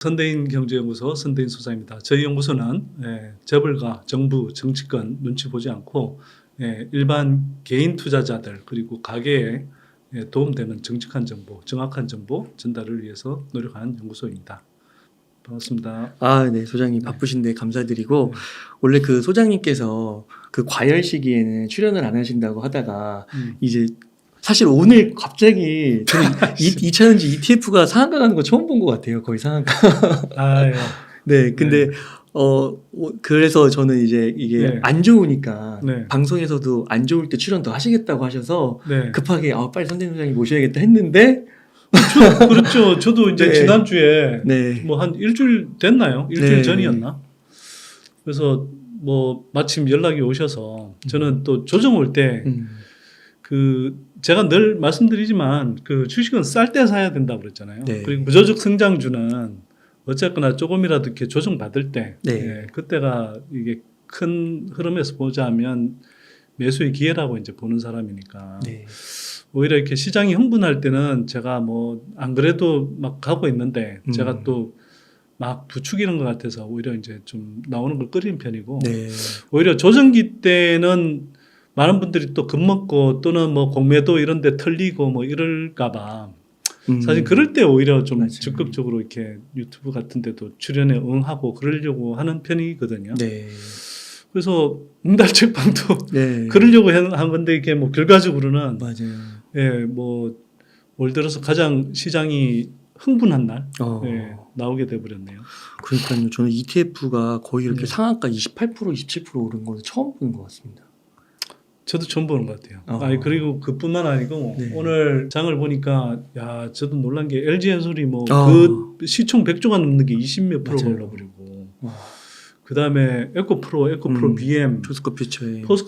선대인 경제연구소 선대인 소장입니다. 저희 연구소는 재벌가, 정부, 정치권 눈치 보지 않고 일반 개인 투자자들 그리고 가계에 도움되는 정직한 정보, 정확한 정보 전달을 위해서 노력하는 연구소입니다. 반갑습니다. 네, 소장님 바쁘신데 감사드리고 원래 그 소장님께서 그 과열 시기에는 출연을 안 하신다고 하다가 이제 사실 오늘 갑자기 저는 2차전지 ETF가 상한가 가는 거 처음 본 것 같아요. 거의 상한가. 예. 네, 근데 그래서 저는 이제 이게 안 좋으니까 방송에서도 안 좋을 때 출연 더 하시겠다고 하셔서 급하게 빨리 선대인 소장님 모셔야겠다 했는데 그렇죠. 저도 이제 지난주에 뭐 한 일주일 됐나요? 일주일 전이었나? 그래서 뭐 마침 연락이 오셔서 저는 또 조정 올 때 제가 늘 말씀드리지만 그 주식은 쌀 때 사야 된다고 그랬잖아요. 그리고 무저적 성장주는 어쨌거나 조금이라도 이렇게 조정받을 때 그때가 이게 큰 흐름에서 보자면 매수의 기회라고 이제 보는 사람이니까 오히려 이렇게 시장이 흥분할 때는 제가 뭐 안 그래도 막 가고 있는데 제가 또 막 부추기는 것 같아서 오히려 이제 좀 나오는 걸 꺼리는 편이고 오히려 조정기 때는 많은 분들이 또 겁먹고 또는 뭐 공매도 이런 데 털리고 뭐 이럴까봐 사실 그럴 때 오히려 좀 적극적으로 이렇게 유튜브 같은 데도 출연에 응하고 그러려고 하는 편이거든요. 그래서 응달책방도 그러려고 한 건데 이게 뭐 결과적으로는 뭐 올 들어서 가장 시장이 흥분한 날 나오게 돼버렸네요. 그러니까요. 저는 ETF가 거의 이렇게 상한가 28%, 27% 오른 거는 처음 보는 것 같습니다. 저도 처음 보는 것 같아요. 그리고 그뿐만 아니고 오늘 장을 보니까 저도 놀란 게 LG엔솔이 뭐 그 시총 100조가 넘는 게 20몇 프로가 올라버리고 그 다음에 에코프로 BM, 포스코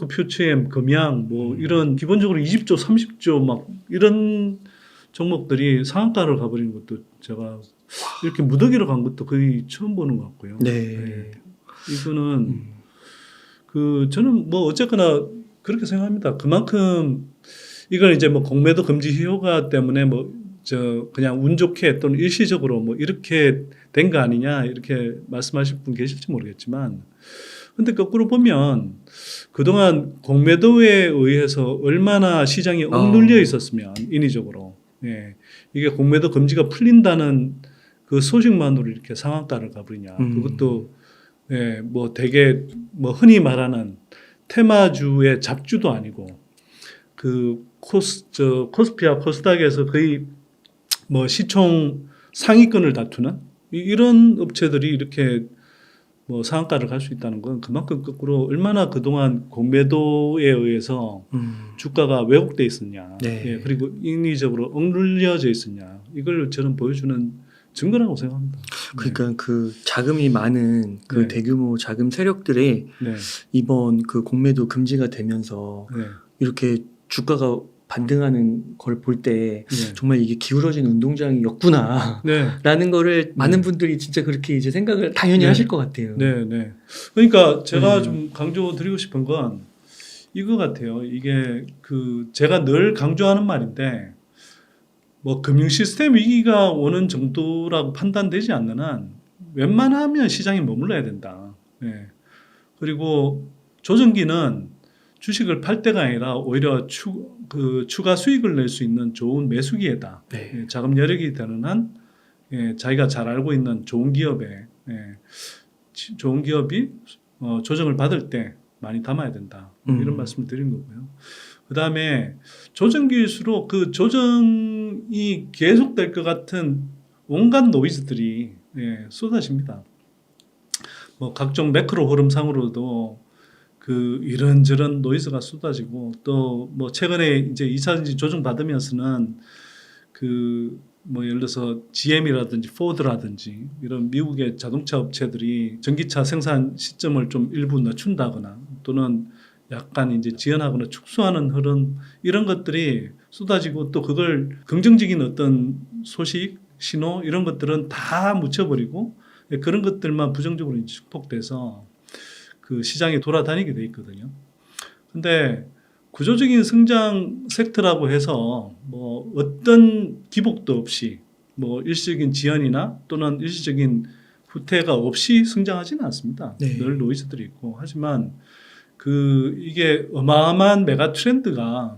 퓨처엠, 금양 뭐 이런 기본적으로 20조, 30조 막 이런 종목들이 상한가를 가버리는 것도 제가 이렇게 무더기로 간 것도 거의 처음 보는 것 같고요. 이거는 저는 뭐 어쨌거나 그렇게 생각합니다. 그만큼 이걸 이제 뭐 공매도 금지 효과 때문에 뭐 그냥 운 좋게 또는 일시적으로 뭐 이렇게 된 거 아니냐 이렇게 말씀하실 분 계실지 모르겠지만 근데 거꾸로 보면 그동안 공매도에 의해서 얼마나 시장이 억눌려 있었으면 인위적으로 이게 공매도 금지가 풀린다는 그 소식만으로 이렇게 상한가를 가버리냐 그것도 뭐 되게 뭐 흔히 말하는 테마주의 잡주도 아니고 그 코스피와 코스닥에서 거의 뭐 시총 상위권을 다투는 이런 업체들이 이렇게 뭐 상한가를 갈 수 있다는 건 그만큼 거꾸로 얼마나 그동안 공매도에 의해서 주가가 왜곡돼 있었냐 그리고 인위적으로 억눌려져 있었냐 이걸 저는 보여주는 증거라고 생각합니다. 그러니까 그 자금이 많은 그 대규모 자금 세력들이 이번 그 공매도 금지가 되면서 이렇게 주가가 반등하는 걸 볼 때 정말 이게 기울어진 운동장이었구나 라는 거를 많은 분들이 진짜 그렇게 이제 생각을 당연히 하실 것 같아요. 그러니까 제가 좀 강조드리고 싶은 건 이거 같아요. 이게 제가 늘 강조하는 말인데 뭐 금융 시스템 위기가 오는 정도라고 판단되지 않는 한 웬만하면 시장에 머물러야 된다. 그리고 조정기는 주식을 팔 때가 아니라 오히려 추가 수익을 낼 수 있는 좋은 매수기회다. 자금 여력이 되는 한 자기가 잘 알고 있는 좋은 기업이 조정을 받을 때 많이 담아야 된다. 이런 말씀을 드린 거고요. 그 다음에 조정기일수록 그 조정이 계속될 것 같은 온갖 노이즈들이 쏟아집니다. 뭐 각종 매크로 흐름상으로도 이런저런 노이즈가 쏟아지고 또 뭐 최근에 이제 2차전지 조정 받으면서는 뭐 예를 들어서 GM이라든지 포드라든지 이런 미국의 자동차 업체들이 전기차 생산 시점을 좀 일부 늦춘다거나 또는 약간 이제 지연하거나 축소하는 흐름 이런 것들이 쏟아지고 또 그걸 긍정적인 어떤 소식, 신호 이런 것들은 다 묻혀버리고 그런 것들만 부정적으로 축복돼서 그 시장에 돌아다니게 돼 있거든요. 근데 구조적인 성장 섹터라고 해서 뭐 어떤 기복도 없이 뭐 일시적인 지연이나 또는 일시적인 후퇴가 없이 성장하지는 않습니다. 네. 늘 노이즈들이 있고 하지만 이게 어마어마한 메가 트렌드라는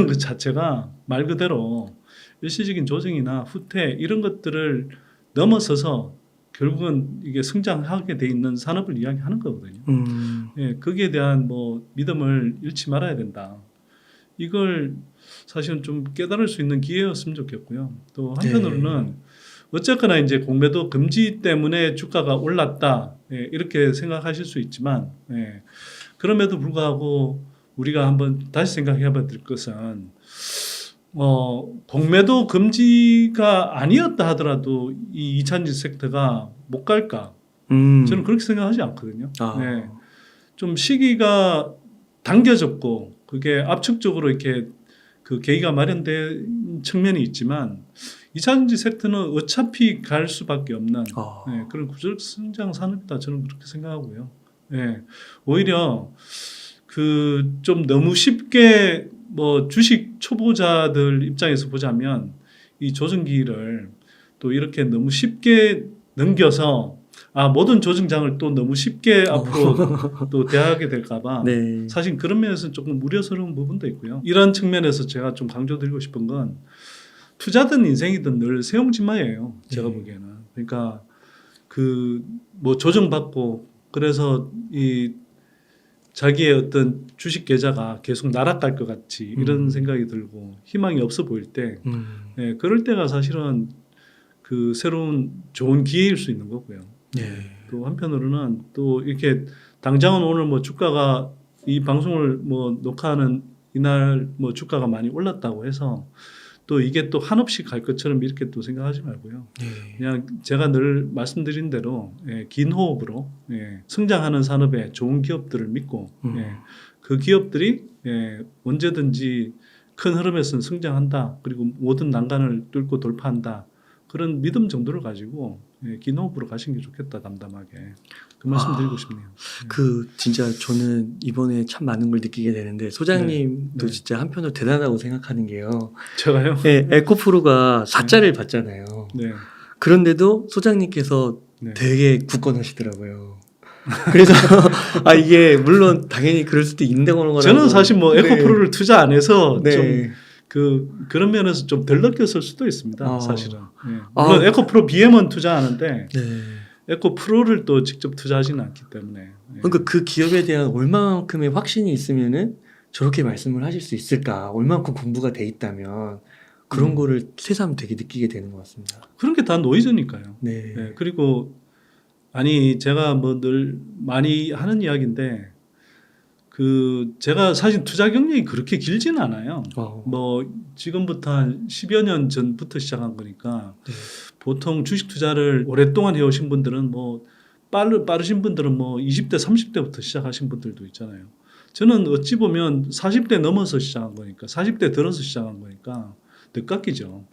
것 자체가 말 그대로 일시적인 조정이나 후퇴 이런 것들을 넘어서서 결국은 이게 성장하게 돼 있는 산업을 이야기하는 거거든요. 예, 거기에 대한 뭐 믿음을 잃지 말아야 된다. 이걸 사실은 좀 깨달을 수 있는 기회였으면 좋겠고요. 또 한편으로는 어쨌거나 이제 공매도 금지 때문에 주가가 올랐다. 예, 이렇게 생각하실 수 있지만 예, 그럼에도 불구하고 우리가 한번 다시 생각해 봐야 될 것은 공매도 금지가 아니었다 하더라도 이 2차전지 섹터가 못 갈까? 저는 그렇게 생각하지 않거든요. 네. 좀 시기가 당겨졌고 그게 압축적으로 이렇게 그 계기가 마련된 측면이 있지만 2차전지 섹터는 어차피 갈 수밖에 없는 네, 그런 구조적 성장 산업이다. 저는 그렇게 생각하고요. 네. 오히려 좀 너무 쉽게 뭐 주식 초보자들 입장에서 보자면 이 조정기를 또 이렇게 너무 쉽게 넘겨서 모든 조정장을 또 너무 쉽게 앞으로 또 대하게 될까봐 네. 사실 그런 면에서 조금 우려스러운 부분도 있고요. 이런 측면에서 제가 좀 강조드리고 싶은 건 투자든 인생이든 늘 세용지마예요. 제가 보기에는. 그러니까 뭐 조정받고 그래서 이 자기의 어떤 주식 계좌가 계속 날아갈 것 같이 이런 생각이 들고 희망이 없어 보일 때 네, 그럴 때가 사실은 새로운 좋은 기회일 수 있는 거고요. 또 한편으로는 또 이렇게 당장은 오늘 뭐 주가가 이 방송을 뭐 녹화하는 이날 뭐 주가가 많이 올랐다고 해서 또 이게 또 한없이 갈 것처럼 이렇게 또 생각하지 말고요. 그냥 제가 늘 말씀드린 대로 긴 호흡으로 성장하는 산업에 좋은 기업들을 믿고 그 기업들이 언제든지 큰 흐름에서는 성장한다. 그리고 모든 난관을 뚫고 돌파한다. 그런 믿음 정도를 가지고 긴 호흡으로 가시는 게 좋겠다. 담담하게. 그 말씀 드리고 싶네요. 진짜 저는 이번에 참 많은 걸 느끼게 되는데 소장님도 네. 진짜 한편으로 대단하다고 생각하는 게요. 제가요? 네, 에코프로가 4자를 받잖아요. 네. 그런데도 소장님께서 네. 되게 굳건하시더라고요. 그래서 이게 물론 당연히 그럴 수도 있는 거라고 저는 사실 뭐 에코프로를 투자 안 해서 네. 좀 그런 면에서 좀 덜 느꼈을 수도 있습니다. 사실은. 물론 에코프로 BM은 투자하는데 에코프로를 또 직접 투자하지는 않기 때문에. 그러니까 그 기업에 대한 얼마만큼의 확신이 있으면은 저렇게 말씀을 하실 수 있을까? 얼마만큼 공부가 돼 있다면 그런 거를 새삼 되게 느끼게 되는 것 같습니다. 그런 게 다 노이즈니까요. 네. 그리고 제가 뭐 늘 많이 하는 이야기인데 제가 사실 투자 경력이 그렇게 길지는 않아요. 뭐 지금부터 한 10여 년 전부터 시작한 거니까 보통 주식 투자를 오랫동안 해오신 분들은 뭐 빠르신 분들은 뭐 20대 30대부터 시작하신 분들도 있잖아요. 저는 어찌 보면 40대 넘어서 시작한 거니까 40대 들어서 시작한 거니까 늦깎이죠.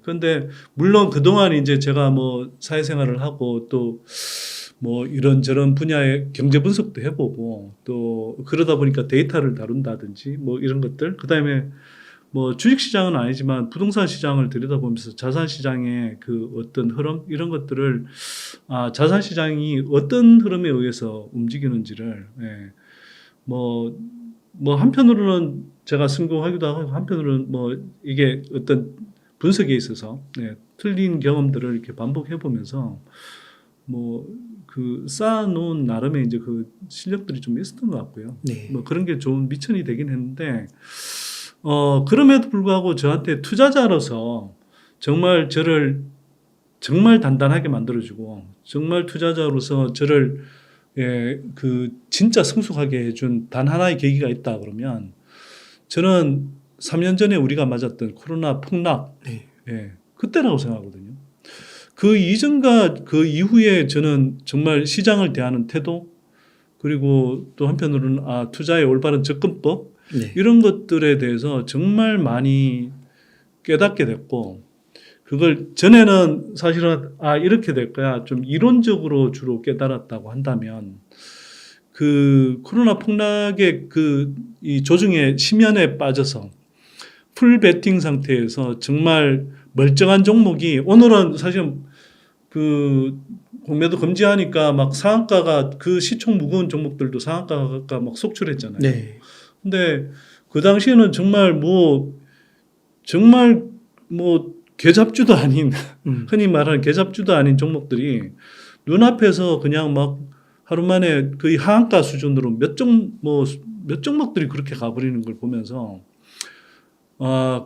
그런데 물론 그동안 이제 제가 뭐 사회생활을 하고 또 뭐 이런저런 분야의 경제 분석도 해보고 또 그러다 보니까 데이터를 다룬다든지 뭐 이런 것들 그다음에 뭐 주식시장은 아니지만 부동산 시장을 들여다보면서 자산시장의 어떤 흐름 이런 것들을 자산시장이 어떤 흐름에 의해서 움직이는지를 뭐 한편으로는 제가 성공하기도 하고 한편으로는 뭐 이게 어떤 분석에 있어서 틀린 경험들을 이렇게 반복해 보면서 뭐 쌓아놓은 나름의 이제 실력들이 좀 있었던 것 같고요. 뭐 그런 게 좋은 미천이 되긴 했는데 그럼에도 불구하고 저한테 투자자로서 정말 저를 정말 단단하게 만들어주고 정말 투자자로서 저를 진짜 성숙하게 해준 단 하나의 계기가 있다 그러면 저는 3년 전에 우리가 맞았던 코로나 폭락 그때라고 생각하거든요. 그 이전과 그 이후에 저는 정말 시장을 대하는 태도 그리고 또 한편으로는 투자의 올바른 접근법 이런 것들에 대해서 정말 많이 깨닫게 됐고 그걸 전에는 사실은 이렇게 될 거야 좀 이론적으로 주로 깨달았다고 한다면 그 코로나 폭락의 그 이 조정의 심연에 빠져서 풀 베팅 상태에서 정말 멀쩡한 종목이 오늘은 사실 그 공매도 금지하니까 막 상한가가 그 시총 무거운 종목들도 상한가가 막 속출했잖아요. 네. 근데 그 당시에는 정말 뭐 개잡주도 아닌 흔히 말하는 개잡주도 아닌 종목들이 눈앞에서 그냥 막 하루 만에 거의 하한가 수준으로 몇 종목들이 그렇게 가버리는 걸 보면서 아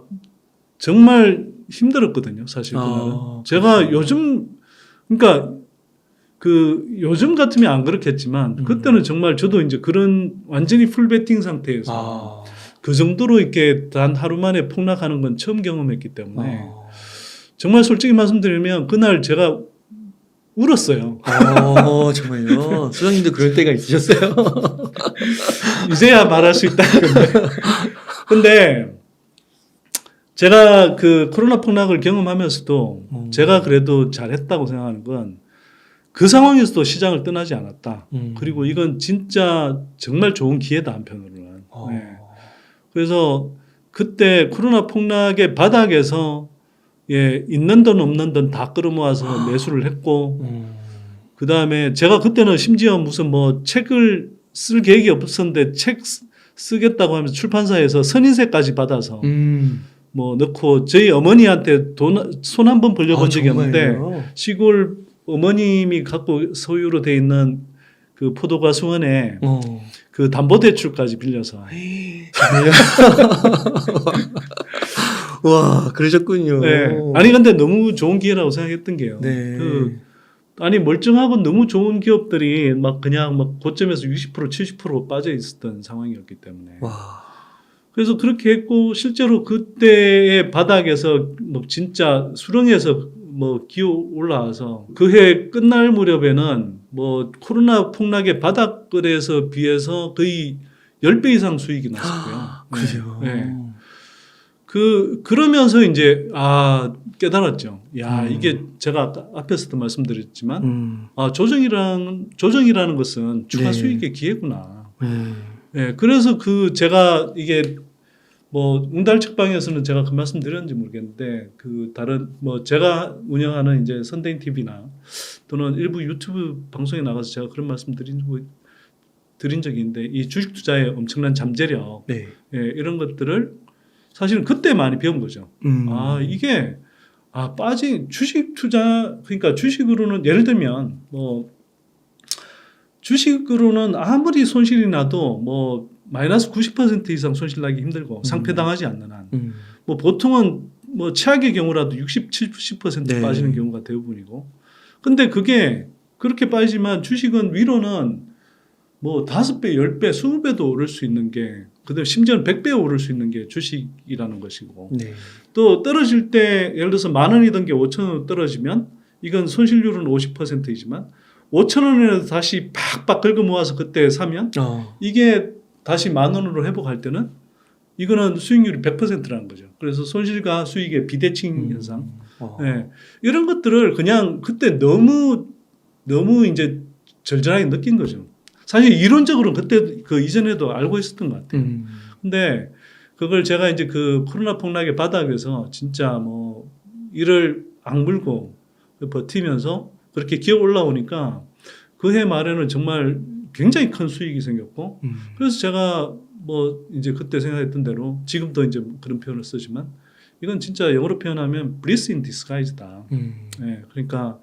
정말 힘들었거든요. 사실 그날은. 제가 요즘 그러니까 그 요즘 같으면 안 그렇겠지만 그때는 정말 저도 이제 그런 완전히 풀 베팅 상태에서 그 정도로 이렇게 단 하루 만에 폭락하는 건 처음 경험했기 때문에 정말 솔직히 말씀드리면 그날 제가 울었어요. 정말요? 소장님도 그럴 때가 있으셨어요? 이제야 말할 수 있다. 근데 제가 그 코로나 폭락을 경험하면서도 제가 그래도 잘했다고 생각하는 건 그 상황에서도 시장을 떠나지 않았다. 그리고 이건 진짜 정말 좋은 기회다 한편으로는. 네. 그래서 그때 코로나 폭락의 바닥에서 있는 돈 없는 돈 다 끌어모아서 매수를 했고 그 다음에 제가 그때는 심지어 무슨 뭐 책을 쓸 계획이 없었는데 책 쓰겠다고 하면서 출판사에서 선인세까지 받아서 뭐 넣고 저희 어머니한테 손 한 번 벌려본 적이 없는데 시골 어머님이 갖고 소유로 돼 있는 그 포도가 수원에 그 담보대출까지 빌려서 와 그러셨군요. 네. 아니 근데 너무 좋은 기회라고 생각했던 게요. 네. 아니 멀쩡하고 너무 좋은 기업들이 막 그냥 막 고점에서 60% 70% 빠져 있었던 상황이었기 때문에. 와. 그래서 그렇게 했고 실제로 그때의 바닥에서 뭐 진짜 수렁에서 뭐 기어 올라와서 그 해 끝날 무렵에는 뭐 코로나 폭락의 바닥거래에서 비해서 거의 10배 이상 수익이 났었고요. 그래요. 네. 그러면서 이제 깨달았죠. 이게 제가 아까 앞에서도 말씀드렸지만 조정이라는 것은 추가 수익의 기회구나. 네, 그래서 제가 이게 뭐 웅달책방에서는 제가 그 말씀 드렸는지 모르겠는데 그 다른 뭐 제가 운영하는 이제 선대인 TV나 또는 일부 유튜브 방송에 나가서 제가 그런 말씀 드린 적이 있는데 이 주식 투자의 엄청난 잠재력 이런 것들을 사실은 그때 많이 배운 거죠. 이게 빠진 주식 투자 그러니까 주식으로는 예를 들면 뭐 주식으로는 아무리 손실이 나도 뭐 마이너스 90% 이상 손실 나기 힘들고 상폐당하지 않는 한 뭐 보통은 뭐 최악의 경우라도 60, 70% 빠지는 경우가 대부분이고 근데 그게 그렇게 빠지지만 주식은 위로는 뭐 5배, 10배, 20배도 오를 수 있는 게 그다음에 심지어는 100배 오를 수 있는 게 주식이라는 것이고 또 떨어질 때 예를 들어서 10,000원이던 게 5,000원으로 떨어지면 이건 손실률은 50%이지만 5,000원에서 다시 팍팍 긁어 모아서 그때 사면 이게 다시 10,000원으로 회복할 때는 이거는 수익률이 100%라는 거죠. 그래서 손실과 수익의 비대칭 현상. 이런 것들을 그냥 그때 너무 이제 절절하게 느낀 거죠. 사실 이론적으로는 그때 그 이전에도 알고 있었던 것 같아요. 근데 그걸 제가 이제 그 코로나 폭락의 바닥에서 진짜 뭐 이를 악물고 버티면서 그렇게 기어 올라오니까 그 해 말에는 정말 굉장히 큰 수익이 생겼고 그래서 제가 뭐 이제 그때 생각했던 대로 지금도 이제 그런 표현을 쓰지만 이건 진짜 영어로 표현하면 bliss in disguise다. 그러니까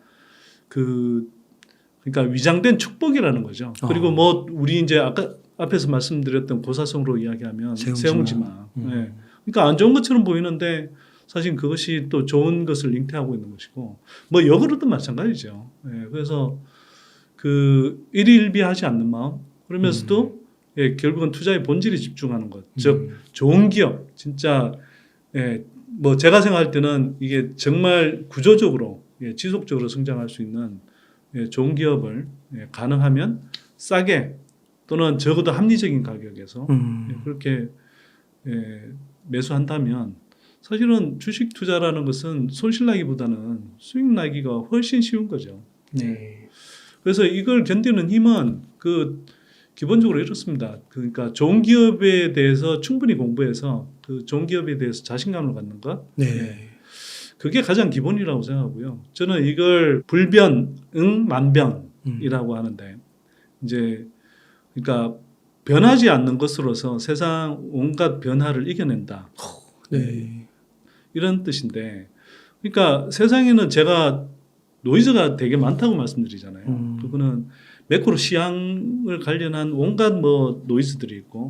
그러니까 위장된 축복이라는 거죠. 그리고 뭐 우리 이제 아까 앞에서 말씀드렸던 고사성으로 이야기하면 세옹지마. 그러니까 안 좋은 것처럼 보이는데 사실 그것이 또 좋은 것을 잉태하고 있는 것이고 뭐 역으로도 마찬가지죠. 그래서 그 일희일비하지 않는 마음 그러면서도 결국은 투자의 본질에 집중하는 것. 즉 좋은 기업 진짜 뭐 제가 생각할 때는 이게 정말 구조적으로 지속적으로 성장할 수 있는 좋은 기업을 가능하면 싸게 또는 적어도 합리적인 가격에서 그렇게 매수한다면 사실은 주식 투자라는 것은 손실 나기보다는 수익 나기가 훨씬 쉬운 거죠. 그래서 이걸 견디는 힘은 기본적으로 이렇습니다. 그러니까 좋은 기업에 대해서 충분히 공부해서 그 좋은 기업에 대해서 자신감을 갖는 것. 네. 그게 가장 기본이라고 생각하고요. 저는 이걸 불변, 만변이라고 하는데 이제 그러니까 변하지 않는 것으로서 세상 온갖 변화를 이겨낸다. 네. 이런 뜻인데 그러니까 세상에는 제가 노이즈가 되게 많다고 말씀드리잖아요. 그거는 매크로 시향을 관련한 온갖 뭐 노이즈들이 있고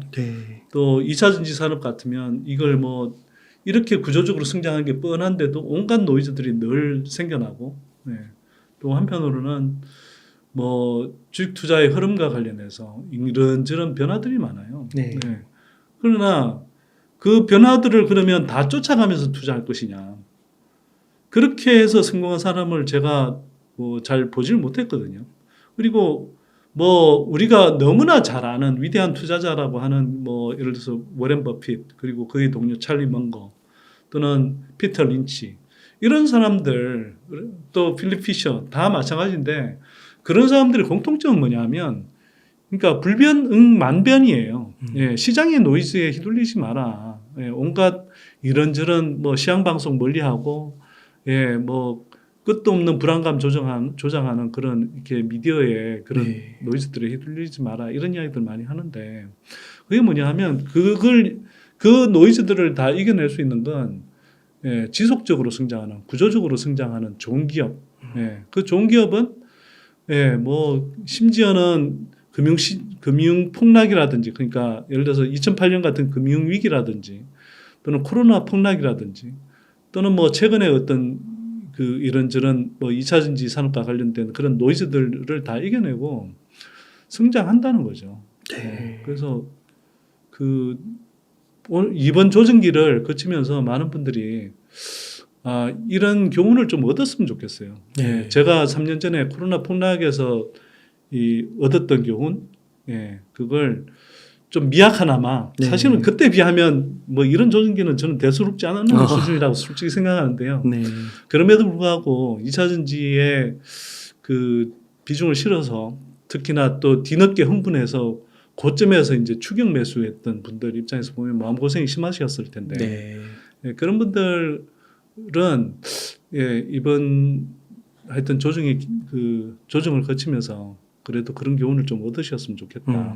또 2차 전지 산업 같으면 이걸 뭐 이렇게 구조적으로 성장하는 게 뻔한데도 온갖 노이즈들이 늘 생겨나고 또 한편으로는 뭐 주식 투자의 흐름과 관련해서 이런저런 변화들이 많아요. 그러나 그 변화들을 그러면 다 쫓아가면서 투자할 것이냐. 그렇게 해서 성공한 사람을 제가 뭐 잘 보질 못했거든요. 그리고 뭐 우리가 너무나 잘 아는 위대한 투자자라고 하는 뭐 예를 들어서 워렌 버핏 그리고 그의 동료 찰리 먼거 또는 피터 린치 이런 사람들 또 필립 피셔 다 마찬가지인데 그런 사람들의 공통점은 뭐냐면 그러니까 불변응만변이에요. 시장의 노이즈에 휘둘리지 마라. 온갖 이런저런 뭐 시향 방송 멀리하고 뭐 끝도 없는 불안감 조장하는 그런 이렇게 미디어의 그런 노이즈들에 휘둘리지 마라 이런 이야기들 많이 하는데 그게 뭐냐 하면 그 노이즈들을 다 이겨낼 수 있는 건 지속적으로 성장하는 구조적으로 성장하는 좋은 기업. 그 좋은 기업은 뭐 심지어는 금융 폭락이라든지 그러니까 예를 들어서 2008년 같은 금융 위기라든지 또는 코로나 폭락이라든지 또는 뭐 최근에 어떤 그 이런저런 뭐 2차 전지 산업과 관련된 그런 노이즈들을 다 이겨내고 성장한다는 거죠. 그래서 그 이번 조정기를 거치면서 많은 분들이 이런 교훈을 좀 얻었으면 좋겠어요. 제가 3년 전에 코로나 폭락에서 얻었던 교훈, 그걸 좀 미약하나마 사실은 그때 비하면 뭐 이런 조정기는 저는 대수롭지 않은 수준이라고 솔직히 생각하는데요. 그럼에도 불구하고 2차 전지에 그 비중을 실어서 특히나 또 뒤늦게 흥분해서 고점에서 이제 추격 매수했던 분들 입장에서 보면 마음고생이 심하셨을 텐데 그런 분들은 이번 하여튼 조정을 거치면서 그래도 그런 교훈을 좀 얻으셨으면 좋겠다.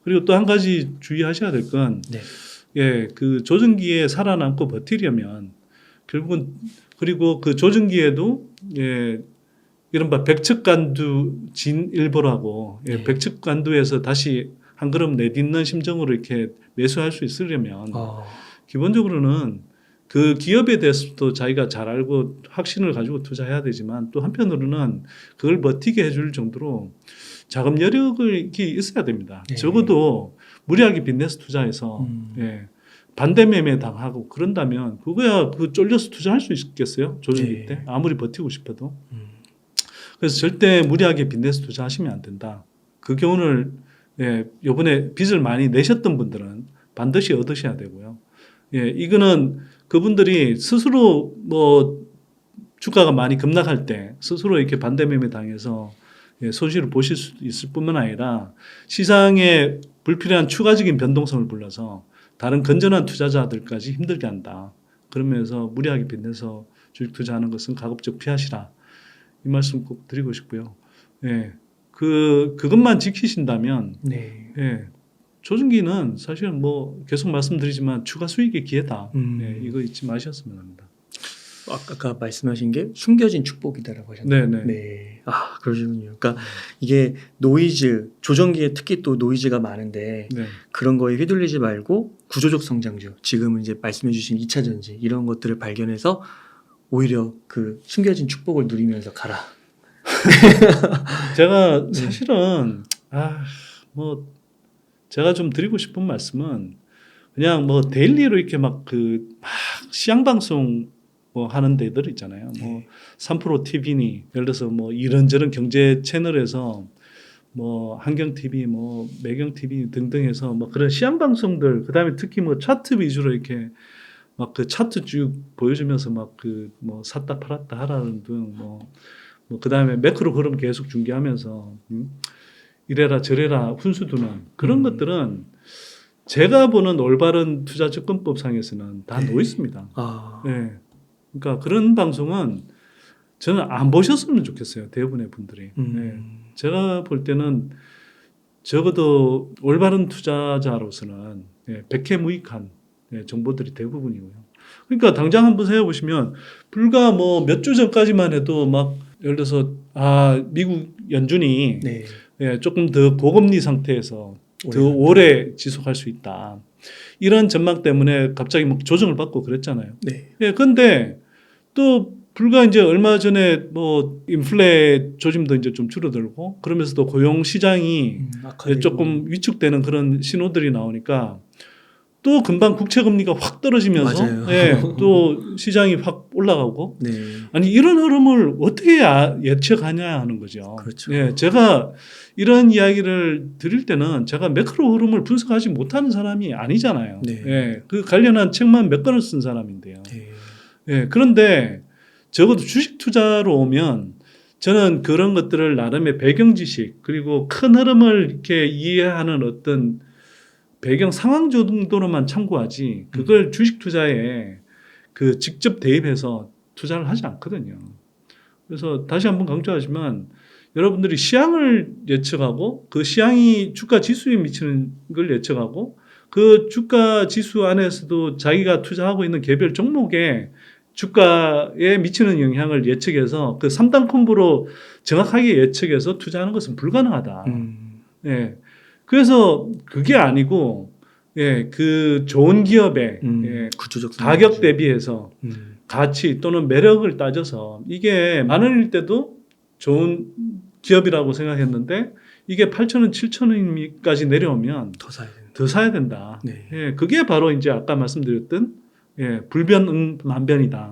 그리고 또 한 가지 주의하셔야 될 건, 그 조정기에 살아남고 버티려면 결국은 그리고 그 조정기에도 이른바 백척간두 진일보라고 백척간두에서 다시 한 걸음 내딛는 심정으로 이렇게 매수할 수 있으려면 기본적으로는 그 기업에 대해서도 자기가 잘 알고 확신을 가지고 투자해야 되지만 또 한편으로는 그걸 버티게 해줄 정도로 자금 여력이 있어야 됩니다. 적어도 무리하게 빚내서 투자해서 반대 매매 당하고 그런다면 그거야 그 쫄려서 투자할 수 있겠어요? 조정기 때 아무리 버티고 싶어도. 그래서 절대 무리하게 빚내서 투자하시면 안 된다. 그 교훈을 이번에 빚을 많이 내셨던 분들은 반드시 얻으셔야 되고요. 이거는 그분들이 스스로 뭐 주가가 많이 급락할 때 스스로 이렇게 반대 매매 당해서 손실을 보실 수 있을 뿐만 아니라 시장에 불필요한 추가적인 변동성을 불러서 다른 건전한 투자자들까지 힘들게 한다. 그러면서 무리하게 빚내서 주식 투자하는 것은 가급적 피하시라. 이 말씀 꼭 드리고 싶고요. 그것만 지키신다면 조정기는 사실은 뭐 계속 말씀드리지만 추가 수익의 기회다. 이거 잊지 마셨으면 합니다. 아까 말씀하신 게 숨겨진 축복이다라고 하셨나요? 그러시군요. 그러니까 이게 노이즈, 조정기에 특히 또 노이즈가 많은데 그런 거에 휘둘리지 말고 구조적 성장주, 지금은 이제 말씀해주신 2차 전지 이런 것들을 발견해서 오히려 그 숨겨진 축복을 누리면서 가라. 제가 사실은 뭐 제가 좀 드리고 싶은 말씀은 그냥 뭐 데일리로 이렇게 막 시향 방송 뭐 하는 데들 있잖아요. 뭐 3프로 TV니 예를 들어서 뭐 이런저런 경제 채널에서 뭐 한경 TV, 뭐 매경 TV 등등해서 뭐 그런 시향 방송들 그다음에 특히 뭐 차트 위주로 이렇게 막 그 차트 쭉 보여주면서 막 뭐 샀다 팔았다 하라는 등 뭐 그다음에 매크로 흐름 계속 중계하면서 이래라 저래라 훈수 두는 그런 것들은 제가 보는 올바른 투자 접근법상에서는 다 놓여 있습니다. 네. 그러니까 그런 방송은 저는 안 보셨으면 좋겠어요. 대부분의 분들이. 네. 제가 볼 때는 적어도 올바른 투자자로서는 백해무익한 정보들이 대부분이고요. 그러니까 당장 한번 생각해보시면 불과 뭐 몇 주 전까지만 해도 막 예를 들어서 미국 연준이 조금 더 고금리 상태에서 더 오래 지속할 수 있다. 이런 전망 때문에 갑자기 막 조정을 받고 그랬잖아요. 그런데 또 불과 이제 얼마 전에 뭐 인플레 조짐도 이제 좀 줄어들고 그러면서도 고용 시장이 조금 위축되는 그런 신호들이 나오니까 또 금방 국채 금리가 확 떨어지면서 또 시장이 확 올라가고 아니 이런 흐름을 어떻게 예측하냐 하는 거죠. 그렇죠. 제가 이런 이야기를 드릴 때는 제가 매크로 흐름을 분석하지 못하는 사람이 아니잖아요. 그 관련한 책만 몇 권을 쓴 사람인데요. 그런데 적어도 주식 투자로 오면 저는 그런 것들을 나름의 배경 지식 그리고 큰 흐름을 이렇게 이해하는 어떤 배경 상황 정도로만 참고하지 그걸 주식 투자에 그 직접 대입해서 투자를 하지 않거든요. 그래서 다시 한번 강조하지만 여러분들이 시향을 예측하고 그 시향이 주가 지수에 미치는 걸 예측하고 그 주가 지수 안에서도 자기가 투자하고 있는 개별 종목에 주가에 미치는 영향을 예측해서 그 3단 콤보로 정확하게 예측해서 투자하는 것은 불가능하다. 그래서 그게 아니고 그 좋은 기업의 가격 대비해서 가치 또는 매력을 따져서 이게 만 원일 때도 좋은 기업이라고 생각했는데 이게 8,000원, 7,000원까지 내려오면 더 사야 된다. 그게 바로 이제 아까 말씀드렸던 불변응만변이다.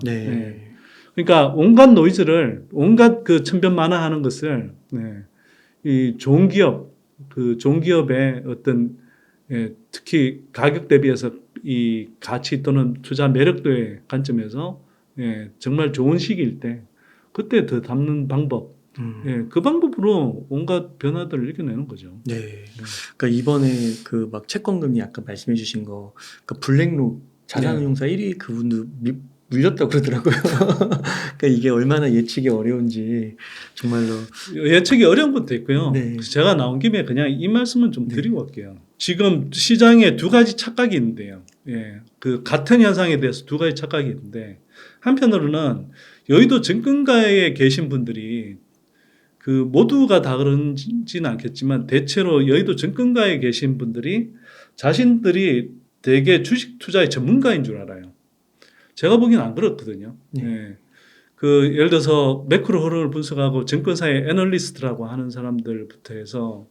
그러니까 온갖 노이즈를 온갖 그 천변만화하는 것을 이 좋은 기업 그 좋은 기업의 어떤 특히 가격 대비해서 이 가치 또는 투자 매력도의 관점에서 정말 좋은 시기일 때 그때 더 담는 방법 그 방법으로 온갖 변화들을 이겨내는 거죠. 그러니까 이번에 그 막 채권금리 아까 말씀해주신 거, 그 블랙록 자산운용사 1위 그분도 물렸다고 그러더라고요. 그러니까 이게 얼마나 예측이 어려운지 정말로 예측이 어려운 것도 있고요. 제가 나온 김에 그냥 이 말씀은 좀 드리고 갈게요. 지금 시장에 두 가지 착각이 있는데요. 그 같은 현상에 대해서 두 가지 착각이 있는데 한편으로는 여의도 증권가에 계신 분들이 그 모두가 다 그런지는 않겠지만 대체로 여의도 증권가에 계신 분들이 자신들이 되게 주식 투자의 전문가인 줄 알아요. 제가 보기엔 안 그렇거든요. 그 예를 들어서 매크로 흐름을 분석하고 증권사의 애널리스트라고 하는 사람들부터 해서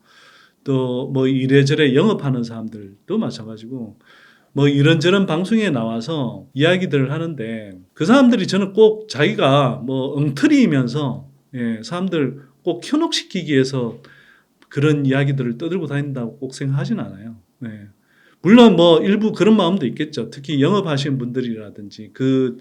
또 뭐 이래저래 영업하는 사람들도 마찬가지고 뭐 이런저런 방송에 나와서 이야기들을 하는데 그 사람들이 저는 꼭 자기가 뭐 엉터리이면서 사람들 꼭 현혹시키기 위해서 그런 이야기들을 떠들고 다닌다고 꼭 생각하진 않아요. 물론 뭐 일부 그런 마음도 있겠죠. 특히 영업하시는 분들이라든지 그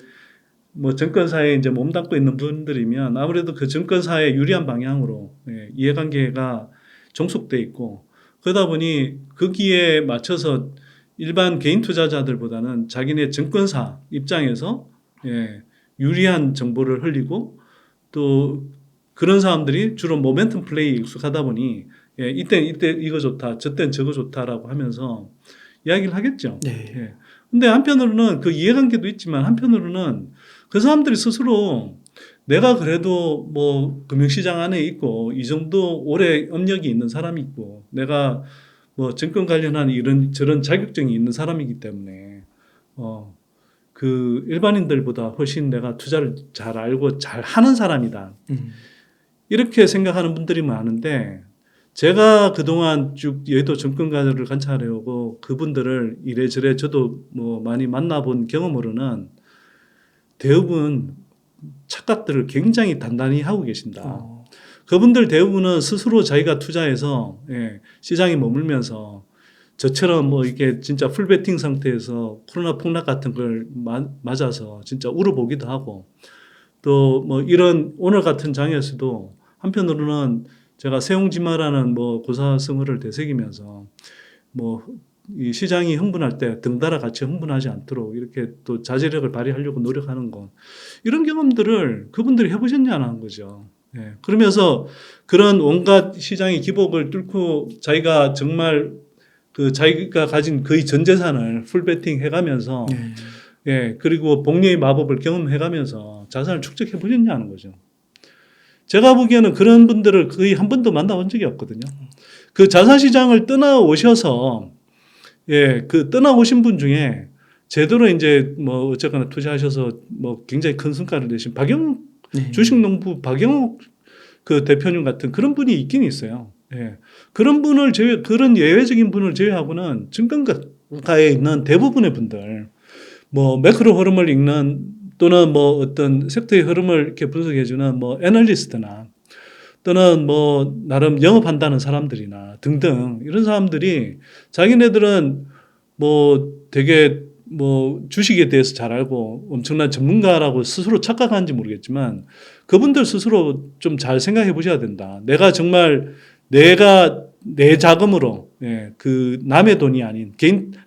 뭐 증권사에 이제 몸담고 있는 분들이면 아무래도 그 증권사의 유리한 방향으로 이해관계가 종속돼 있고 그러다 보니 거기에 맞춰서 일반 개인 투자자들보다는 자기네 증권사 입장에서 유리한 정보를 흘리고 또 그런 사람들이 주로 모멘텀 플레이에 익숙하다 보니 이때 이거 좋다, 저땐 저거 좋다라고 하면서 이야기를 하겠죠. 근데 한편으로는 그 이해관계도 있지만 한편으로는 그 사람들이 스스로 내가 그래도 뭐 금융시장 안에 있고 이 정도 오래 업력이 있는 사람이 있고 내가 뭐 증권 관련한 이런 저런 자격증이 있는 사람이기 때문에 그 일반인들보다 훨씬 내가 투자를 잘 알고 잘 하는 사람이다. 이렇게 생각하는 분들이 많은데 제가 그동안 쭉 여의도 증권가들을 관찰해오고 그분들을 이래저래 저도 뭐 많이 만나본 경험으로는 대부분 착각들을 굉장히 단단히 하고 계신다. 그분들 대부분은 스스로 자기가 투자해서 시장에 머물면서 저처럼 뭐 이게 진짜 풀베팅 상태에서 코로나 폭락 같은 걸 맞아서 진짜 울어보기도 하고 또 뭐 이런 오늘 같은 장에서도 한편으로는 제가 세옹지마라는 뭐 고사성어를 되새기면서 뭐 이 시장이 흥분할 때 등달아 같이 흥분하지 않도록 이렇게 또 자제력을 발휘하려고 노력하는 거, 이런 경험들을 그분들이 해보셨냐는 거죠. 예. 그러면서 그런 온갖 시장의 기복을 뚫고 자기가 정말 그 자기가 가진 거의 전 재산을 풀베팅 해가면서 예, 그리고 복리의 마법을 경험해가면서 자산을 축적해 보셨냐는 거죠. 제가 보기에는 그런 분들을 거의 한 번도 만나본 적이 없거든요. 그 자산시장을 떠나오셔서 예, 그 떠나오신 분 중에 제대로 이제 뭐 어쨌거나 투자하셔서 뭐 굉장히 큰 성과를 내신 박영욱 주식농부 박영욱 그 대표님 같은 그런 분이 있긴 있어요. 예. 그런 분을 그런 예외적인 분을 제외하고는 증권가에 있는 대부분의 분들, 뭐 매크로 흐름을 읽는 또는 뭐 어떤 섹터의 흐름을 이렇게 분석해주는 뭐 애널리스트나 또는 뭐 나름 영업한다는 사람들이나 등등 이런 사람들이 자기네들은 뭐 되게 뭐 주식에 대해서 잘 알고 엄청난 전문가라고 스스로 착각하는지 모르겠지만 그분들 스스로 좀 잘 생각해 보셔야 된다. 내가 정말 내가 내 자금으로 예, 그 남의 돈이 아닌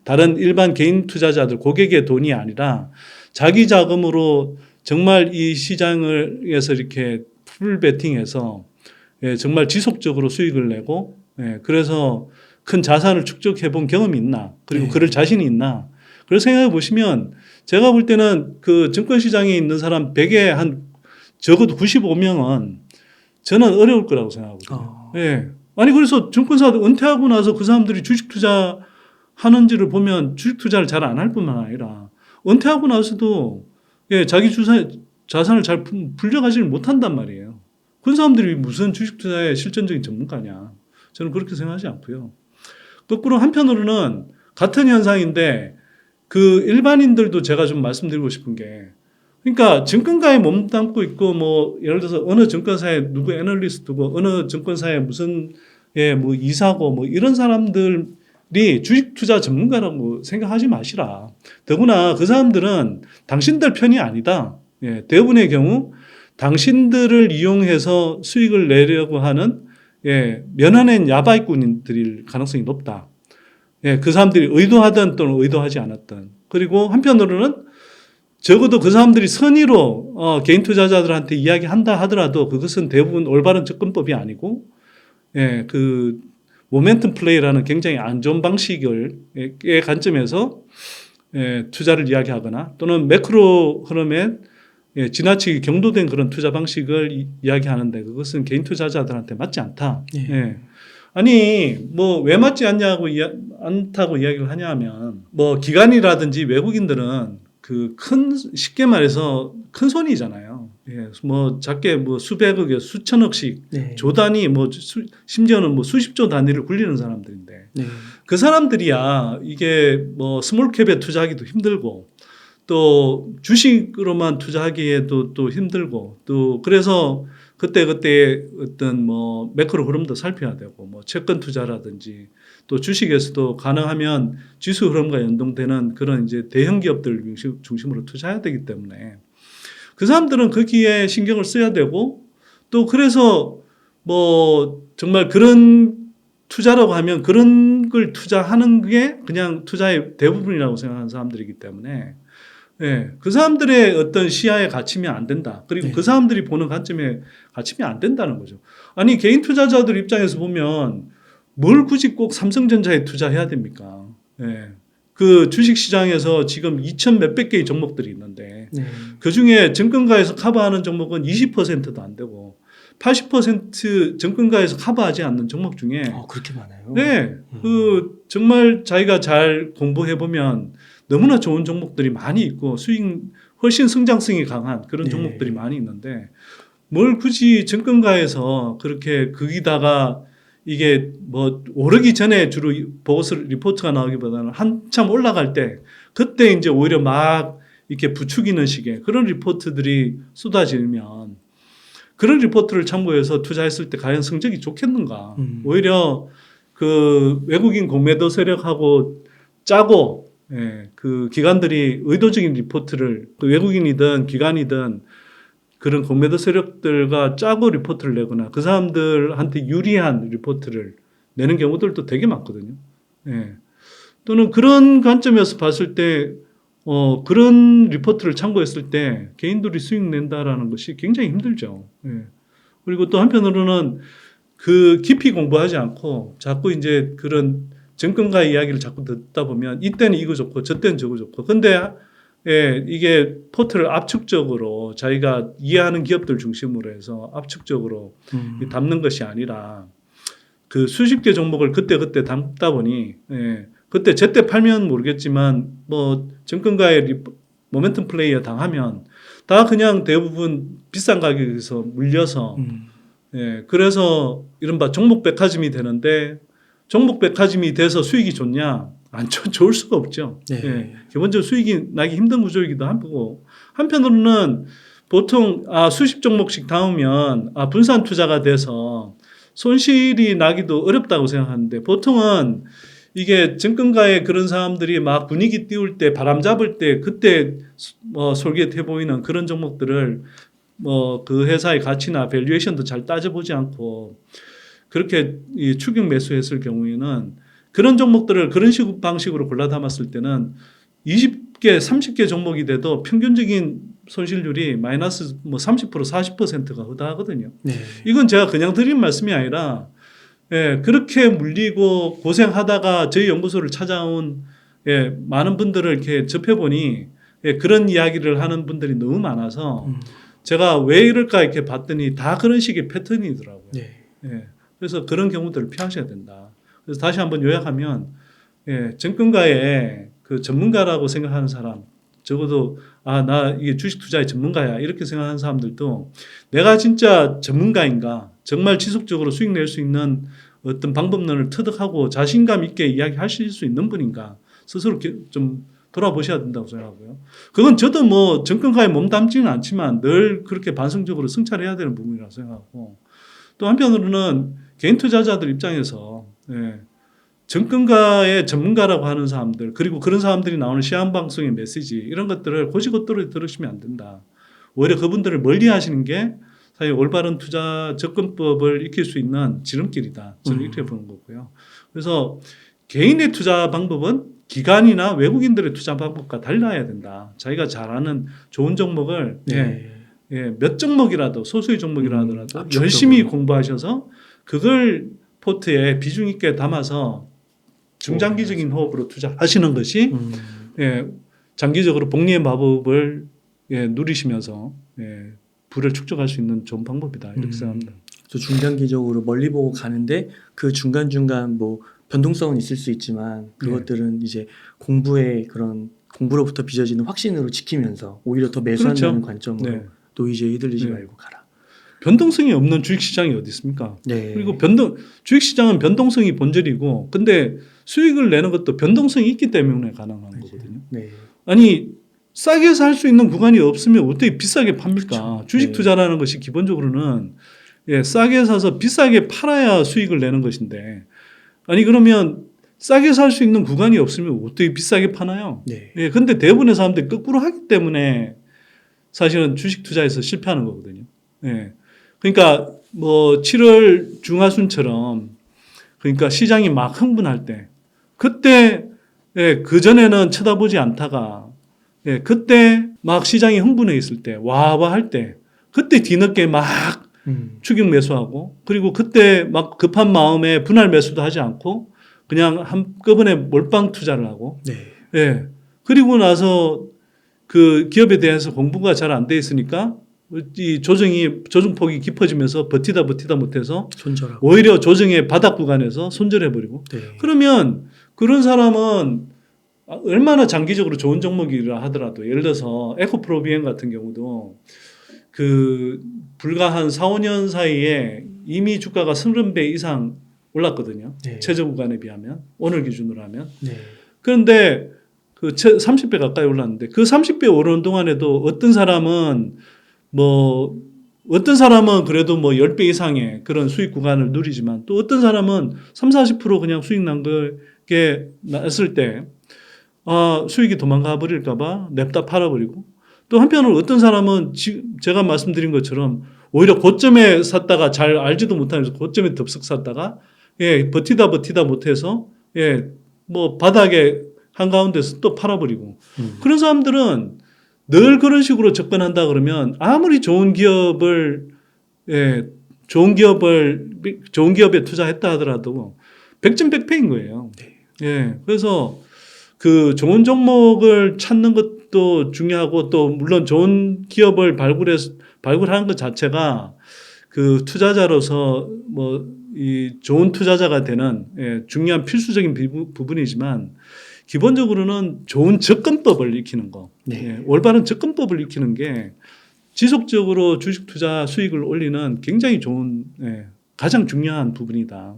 다른 일반 개인 투자자들 고객의 돈이 아니라 자기 자금으로 정말 이 시장에서 이렇게 풀 베팅해서 예, 정말 지속적으로 수익을 내고 예, 그래서 큰 자산을 축적해 본 경험이 있나, 그리고 그럴 자신이 있나, 그걸 생각해 보시면 제가 볼 때는 그 증권시장에 있는 사람 100에 한 적어도 95명은 저는 어려울 거라고 생각하거든요. 예. 아니 그래서 증권사도 은퇴하고 나서 그 사람들이 주식 투자 하는지를 보면 주식 투자를 잘 안 할 뿐만 아니라 은퇴하고 나서도 예, 자기 자산을 잘 불려가지를 못한단 말이에요. 그런 사람들이 무슨 주식 투자의 실전적인 전문가냐. 저는 그렇게 생각하지 않고요. 거꾸로 한편으로는 같은 현상인데 그 일반인들도 제가 좀 말씀드리고 싶은 게, 그러니까 증권가에 몸담고 있고 뭐 예를 들어서 어느 증권사에 누구 애널리스트고 어느 증권사에 무슨 예, 뭐 이사고 뭐 이런 사람들이 주식 투자 전문가라고 생각하지 마시라. 더구나 그 사람들은 당신들 편이 아니다. 예, 대부분의 경우 당신들을 이용해서 수익을 내려고 하는 예, 면허낸 야바이꾼들일 가능성이 높다. 예, 그 사람들이 의도하든 또는 의도하지 않았든. 그리고 한편으로는 적어도 그 사람들이 선의로 개인 투자자들한테 이야기한다 하더라도 그것은 대부분 올바른 접근법이 아니고 예, 그 모멘텀 플레이라는 굉장히 안 좋은 방식의 관점에서 예, 투자를 이야기하거나 또는 매크로 흐름에 예, 지나치게 경도된 그런 투자 방식을 이야기하는데 그것은 개인 투자자들한테 맞지 않다. 예. 예. 아니 뭐 왜 맞지 않냐고 않다고 이야기를 하냐면 뭐 기관이라든지 외국인들은 그 쉽게 말해서 큰 손이잖아요. 예, 뭐 작게 뭐 수백억에 수천억씩 조 단위 뭐 심지어는 뭐 수십조 단위를 굴리는 사람들인데 그 사람들이야 이게 뭐 스몰캡에 투자하기도 힘들고 또 주식으로만 투자하기에도 또 힘들고 또 그래서 그때 어떤 뭐 매크로 흐름도 살펴야 되고 뭐 채권 투자라든지 또 주식에서도 가능하면 지수 흐름과 연동되는 그런 이제 대형 기업들 중심으로 투자해야 되기 때문에 그 사람들은 거기에 신경을 써야 되고 또 그래서 뭐 정말 그런 투자라고 하면 그런 걸 투자하는 게 그냥 투자의 대부분이라고 생각하는 사람들이기 때문에 예, 그 사람들의 어떤 시야에 갇히면 안 된다. 그리고 그 사람들이 보는 관점에 갇히면 안 된다는 거죠. 아니 개인 투자자들 입장에서 보면 뭘 굳이 꼭 삼성전자에 투자해야 됩니까? 예. 그 주식시장에서 지금 2,000 몇백 개의 종목들이 있는데 그중에 증권가에서 커버하는 종목은 20%도 안 되고 80% 증권가에서 커버하지 않는 종목 중에 그렇게 많아요? 네. 그 정말 자기가 잘 공부해 보면 너무나 좋은 종목들이 많이 있고 수익 훨씬 성장성이 강한 그런 종목들이 많이 있는데 뭘 굳이 증권가에서 그렇게 거기다가 이게 뭐 오르기 전에 주로 보고서 리포트가 나오기보다는 한참 올라갈 때 그때 이제 오히려 막 이렇게 부추기는 식의 그런 리포트들이 쏟아지면 그런 리포트를 참고해서 투자했을 때 과연 성적이 좋겠는가? 오히려 그 외국인 공매도 세력하고 짜고 예, 그 기관들이 의도적인 리포트를 그 외국인이든 기관이든 그런 공매도 세력들과 짜고 리포트를 내거나 그 사람들한테 유리한 리포트를 내는 경우들도 되게 많거든요. 예. 또는 그런 관점에서 봤을 때 그런 리포트를 참고했을 때 개인들이 수익 낸다라는 것이 굉장히 힘들죠. 예. 그리고 또 한편으로는 그 깊이 공부하지 않고 자꾸 이제 그런 정권가 이야기를 자꾸 듣다 보면 이때는 이거 좋고 저때는 저거 좋고 근데 예, 이게 포트를 압축적으로 자기가 이해하는 기업들 중심으로 해서 압축적으로 담는 것이 아니라 그 수십 개 종목을 그때 담다 보니 예, 그때 제때 팔면 모르겠지만 뭐 정권가의 모멘텀 플레이어 당하면 다 그냥 대부분 비싼 가격에서 물려서 예, 그래서 이른바 종목 백화점이 되는데 종목 백화점이 돼서 수익이 좋냐? 안 좋을 수가 없죠. 네. 예, 기본적으로 수익이 나기 힘든 구조이기도 하고 한편으로는 보통 수십 종목씩 담으면 분산 투자가 돼서 손실이 나기도 어렵다고 생각하는데 보통은 이게 정권가의 그런 사람들이 막 분위기 띄울 때 바람 잡을 때 그때 솔깃해 보이는 그런 종목들을 그 회사의 가치나 밸류에이션도 잘 따져보지 않고 그렇게 추격 매수했을 경우에는 그런 종목들을 그런 방식으로 골라 담았을 때는 20개, 30개 종목이 돼도 평균적인 손실률이 마이너스 30%, 40%가 허다하거든요. 네. 이건 제가 그냥 드린 말씀이 아니라 예, 그렇게 물리고 고생하다가 저희 연구소를 찾아온 많은 분들을 이렇게 접해보니 그런 이야기를 하는 분들이 너무 많아서 제가 왜 이럴까 이렇게 봤더니 다 그런 식의 패턴이더라고요. 네. 예, 그래서 그런 경우들을 피하셔야 된다. 그래서 다시 한번 요약하면 정권가의 그 전문가라고 생각하는 사람 적어도 나 이게 주식 투자의 전문가야 이렇게 생각하는 사람들도 내가 진짜 전문가인가 정말 지속적으로 수익 낼 수 있는 어떤 방법론을 터득하고 자신감 있게 이야기하실 수 있는 분인가 스스로 좀 돌아보셔야 된다고 생각하고요. 그건 저도 뭐 정권가에 몸담지는 않지만 늘 그렇게 반성적으로 성찰해야 되는 부분이라고 생각하고 또 한편으로는 개인 투자자들 입장에서 정권가의 전문가라고 하는 사람들 그리고 그런 사람들이 나오는 시한방송의 메시지 이런 것들을 고지고대로 들으시면 안 된다. 오히려 그분들을 멀리 하시는 게 사실 올바른 투자 접근법을 익힐 수 있는 지름길이다. 저는 이렇게 보는 거고요. 그래서 개인의 투자 방법은 기관이나 외국인들의 투자 방법과 달라야 된다. 자기가 잘 아는 좋은 종목을 몇 종목이라도 소수의 종목이라 하더라도 열심히 공부하셔서 그걸 포트에 비중 있게 담아서 중장기적인 호흡으로 투자하시는 것이 장기적으로 복리의 마법을 누리시면서 부를 축적할 수 있는 좋은 방법이다 이렇게 생각합니다. 중장기적으로 멀리 보고 가는데 그 중간중간 뭐 변동성은 있을 수 있지만 그것들은 이제 공부로부터 빚어지는 확신으로 지키면서 오히려 더 매수한다는 관점으로 노이즈에 휘둘리지 말고 가라. 변동성이 없는 주식시장이 어디 있습니까? 네. 그리고 주식시장은 변동성이 본질이고 근데 수익을 내는 것도 변동성이 있기 때문에 가능한 거거든요. 네. 아니 싸게 살 수 있는 구간이 없으면 어떻게 비싸게 팝니까? 그렇죠. 주식 투자라는 것이 기본적으로는 싸게 사서 비싸게 팔아야 수익을 내는 것인데 아니 그러면 싸게 살 수 있는 구간이 없으면 어떻게 비싸게 파나요? 네. 근데 대부분의 사람들이 거꾸로 하기 때문에 사실은 주식 투자에서 실패하는 거거든요. 그러니까 뭐 7월 중하순처럼 그러니까 시장이 막 흥분할 때 그때 그전에는 쳐다보지 않다가 그때 막 시장이 흥분해 있을 때 와와 할 때 그때 뒤늦게 막 추격 매수하고 그리고 그때 막 급한 마음에 분할 매수도 하지 않고 그냥 한꺼번에 몰빵 투자를 하고 그리고 나서 그 기업에 대해서 공부가 잘 안 돼 있으니까 이 조정폭이 깊어지면서 버티다 못해서 손절하고 오히려 조정의 바닥 구간에서 손절해버리고 그러면 그런 사람은 얼마나 장기적으로 좋은 종목이라 하더라도 예를 들어서 에코프로비엔 같은 경우도 그 불과 한 4, 5년 사이에 이미 주가가 30배 이상 올랐거든요. 최저 구간에 비하면 오늘 기준으로 하면 그런데 그 30배 가까이 올랐는데 그 30배 오르는 동안에도 어떤 사람은 그래도 뭐 10배 이상의 그런 수익 구간을 누리지만 또 어떤 사람은 30-40% 그냥 수익 난 게 났을 때 수익이 도망가 버릴까 봐 냅다 팔아버리고 또 한편으로 어떤 사람은 제가 말씀드린 것처럼 오히려 고점에 샀다가 잘 알지도 못하면서 고점에 덥석 샀다가 예, 버티다 못해서 예, 뭐 바닥에 한가운데서 또 팔아버리고 그런 사람들은 늘 그런 식으로 접근한다 그러면 아무리 좋은 기업에 투자했다 하더라도 백전백패인 거예요. 예, 그래서 그 좋은 종목을 찾는 것도 중요하고 또 물론 좋은 기업을 발굴하는 것 자체가 그 투자자로서 뭐 이 좋은 투자자가 되는 예, 중요한 필수적인 부분이지만 기본적으로는 좋은 접근법을 익히는 거, 네. 예, 올바른 접근법을 익히는 게 지속적으로 주식 투자 수익을 올리는 굉장히 좋은 예, 가장 중요한 부분이다.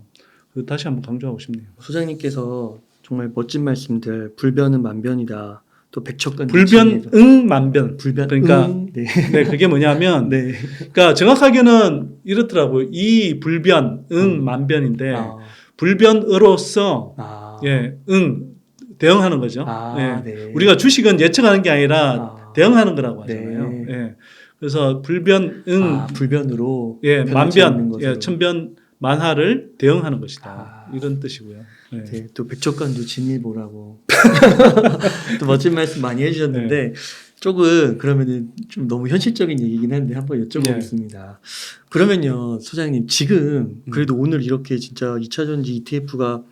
다시 한번 강조하고 싶네요. 소장님께서 정말 멋진 말씀들 불변은 만변이다. 또 백척간 불변응만변. 불변 그러니까 네. 네, 그게 뭐냐면 네. 그러니까 정확하게는 이렇더라고요. 이 불변응만변인데 불변으로서 예, 대응하는 거죠. 예. 네. 우리가 주식은 예측하는 게 아니라 대응하는 거라고 하잖아요. 네. 예. 그래서 불변응 불변으로 예, 만변 예, 천변 만하를 대응하는 것이다. 이런 뜻이고요. 네. 네, 또 백척간도 진일보라고 또 멋진 말씀 많이 해주셨는데 조금 그러면은 좀 너무 현실적인 얘기긴 한데 한번 여쭤보겠습니다. 그러면요, 소장님 지금 그래도 오늘 이렇게 진짜 2차전지 ETF가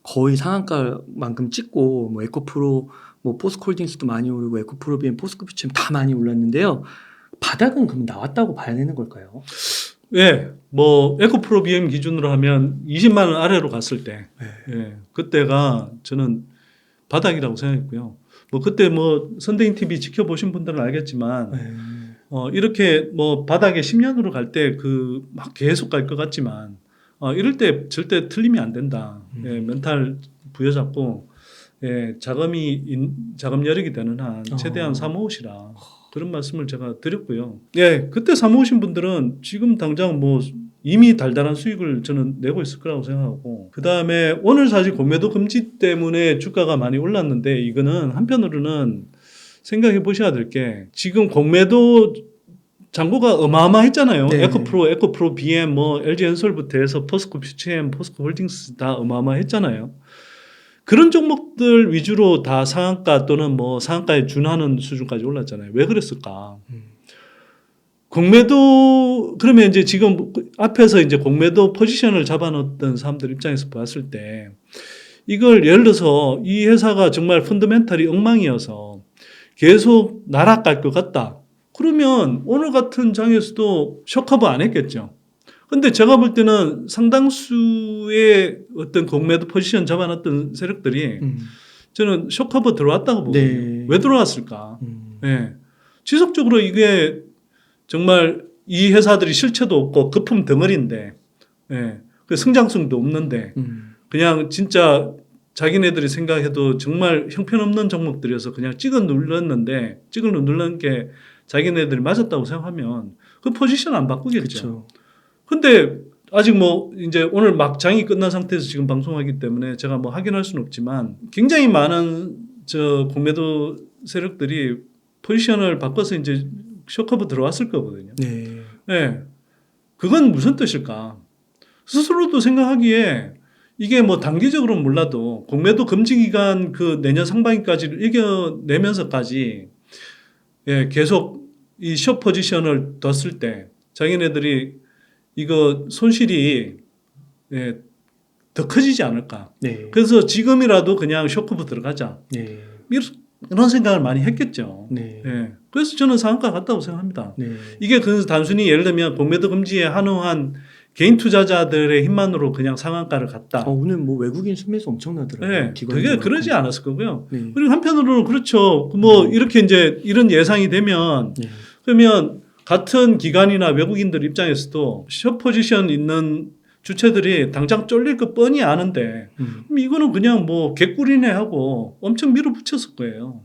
거의 상한가만큼 찍고 뭐 에코프로, 뭐 포스코홀딩스도 많이 오르고 에코프로비엠, 포스코퓨처럼 다 많이 올랐는데요. 바닥은 그럼 나왔다고 봐야 되는 걸까요? 예, 뭐 에코프로 BM 기준으로 하면 20만 원 아래로 갔을 때, 예, 그때가 저는 바닥이라고 생각했고요. 뭐 그때 뭐 선대인 TV 지켜보신 분들은 알겠지만, 이렇게 뭐 바닥에 10년으로 갈 때 그 막 계속 갈 것 같지만, 이럴 때 절대 틀리면 안 된다. 예, 멘탈 부여잡고, 예, 자금 여력이 되는 한 최대한 사모으시라. 그런 말씀을 제가 드렸고요. 예, 그때 사모으신 분들은 지금 당장 뭐 이미 달달한 수익을 저는 내고 있을 거라고 생각하고, 그 다음에 오늘 사실 공매도 금지 때문에 주가가 많이 올랐는데 이거는 한편으로는 생각해 보셔야 될 게 지금 공매도 잔고가 어마어마했잖아요. 네. 에코프로 BM, 뭐 LG엔솔부터 해서 포스코 퓨처엠, 포스코 홀딩스 다 어마어마했잖아요. 그런 종목들 위주로 다 상한가 또는 뭐 상한가에 준하는 수준까지 올랐잖아요. 왜 그랬을까? 공매도, 그러면 이제 지금 앞에서 이제 공매도 포지션을 잡아놓던 사람들 입장에서 봤을 때 이걸 예를 들어서 이 회사가 정말 펀더멘탈이 엉망이어서 계속 나락갈 것 같다. 그러면 오늘 같은 장에서도 쇼커버 안 했겠죠. 근데 제가 볼 때는 상당수의 어떤 공매도 포지션 잡아놨던 세력들이 저는 쇼커버 들어왔다고 보거든요. 네. 왜 들어왔을까? 네. 지속적으로 이게 정말 이 회사들이 실체도 없고 거품 덩어리인데, 네. 그 성장성도 없는데, 그냥 진짜 자기네들이 생각해도 정말 형편없는 종목들이어서 그냥 찍어 눌렀는 게 자기네들이 맞았다고 생각하면 그 포지션 안 바꾸겠죠. 그쵸. 근데 아직 뭐 이제 오늘 막 장이 끝난 상태에서 지금 방송하기 때문에 제가 뭐 확인할 수는 없지만 굉장히 많은 저 공매도 세력들이 포지션을 바꿔서 이제 쇼커버 들어왔을 거거든요. 네. 네. 그건 무슨 뜻일까? 스스로도 생각하기에 이게 뭐 단기적으로는 몰라도 공매도 금지 기간 그 내년 상반기까지를 이겨내면서까지 예, 계속 이 숏 포지션을 뒀을 때 자기네들이 이거 손실이 예, 더 커지지 않을까. 네. 그래서 지금이라도 그냥 쇼커버 들어가자. 네. 이런 생각을 많이 했겠죠. 네. 예. 그래서 저는 상한가 같다고 생각합니다. 네. 이게 그 단순히 예를 들면 공매도 금지에 한호한 개인 투자자들의 힘만으로 그냥 상한가를 갔다. 오늘 뭐 외국인 순매수 엄청나더라고요. 네, 그게 그러지 않았을 거고요. 네. 그리고 한편으로는 그렇죠. 뭐 이렇게 이제 이런 예상이 되면 네. 그러면 같은 기관이나 외국인들 입장에서도 숏 포지션 있는 주체들이 당장 쫄릴 거 뻔히 아는데 그럼 이거는 그냥 뭐 개꿀이네 하고 엄청 밀어붙였을 거예요.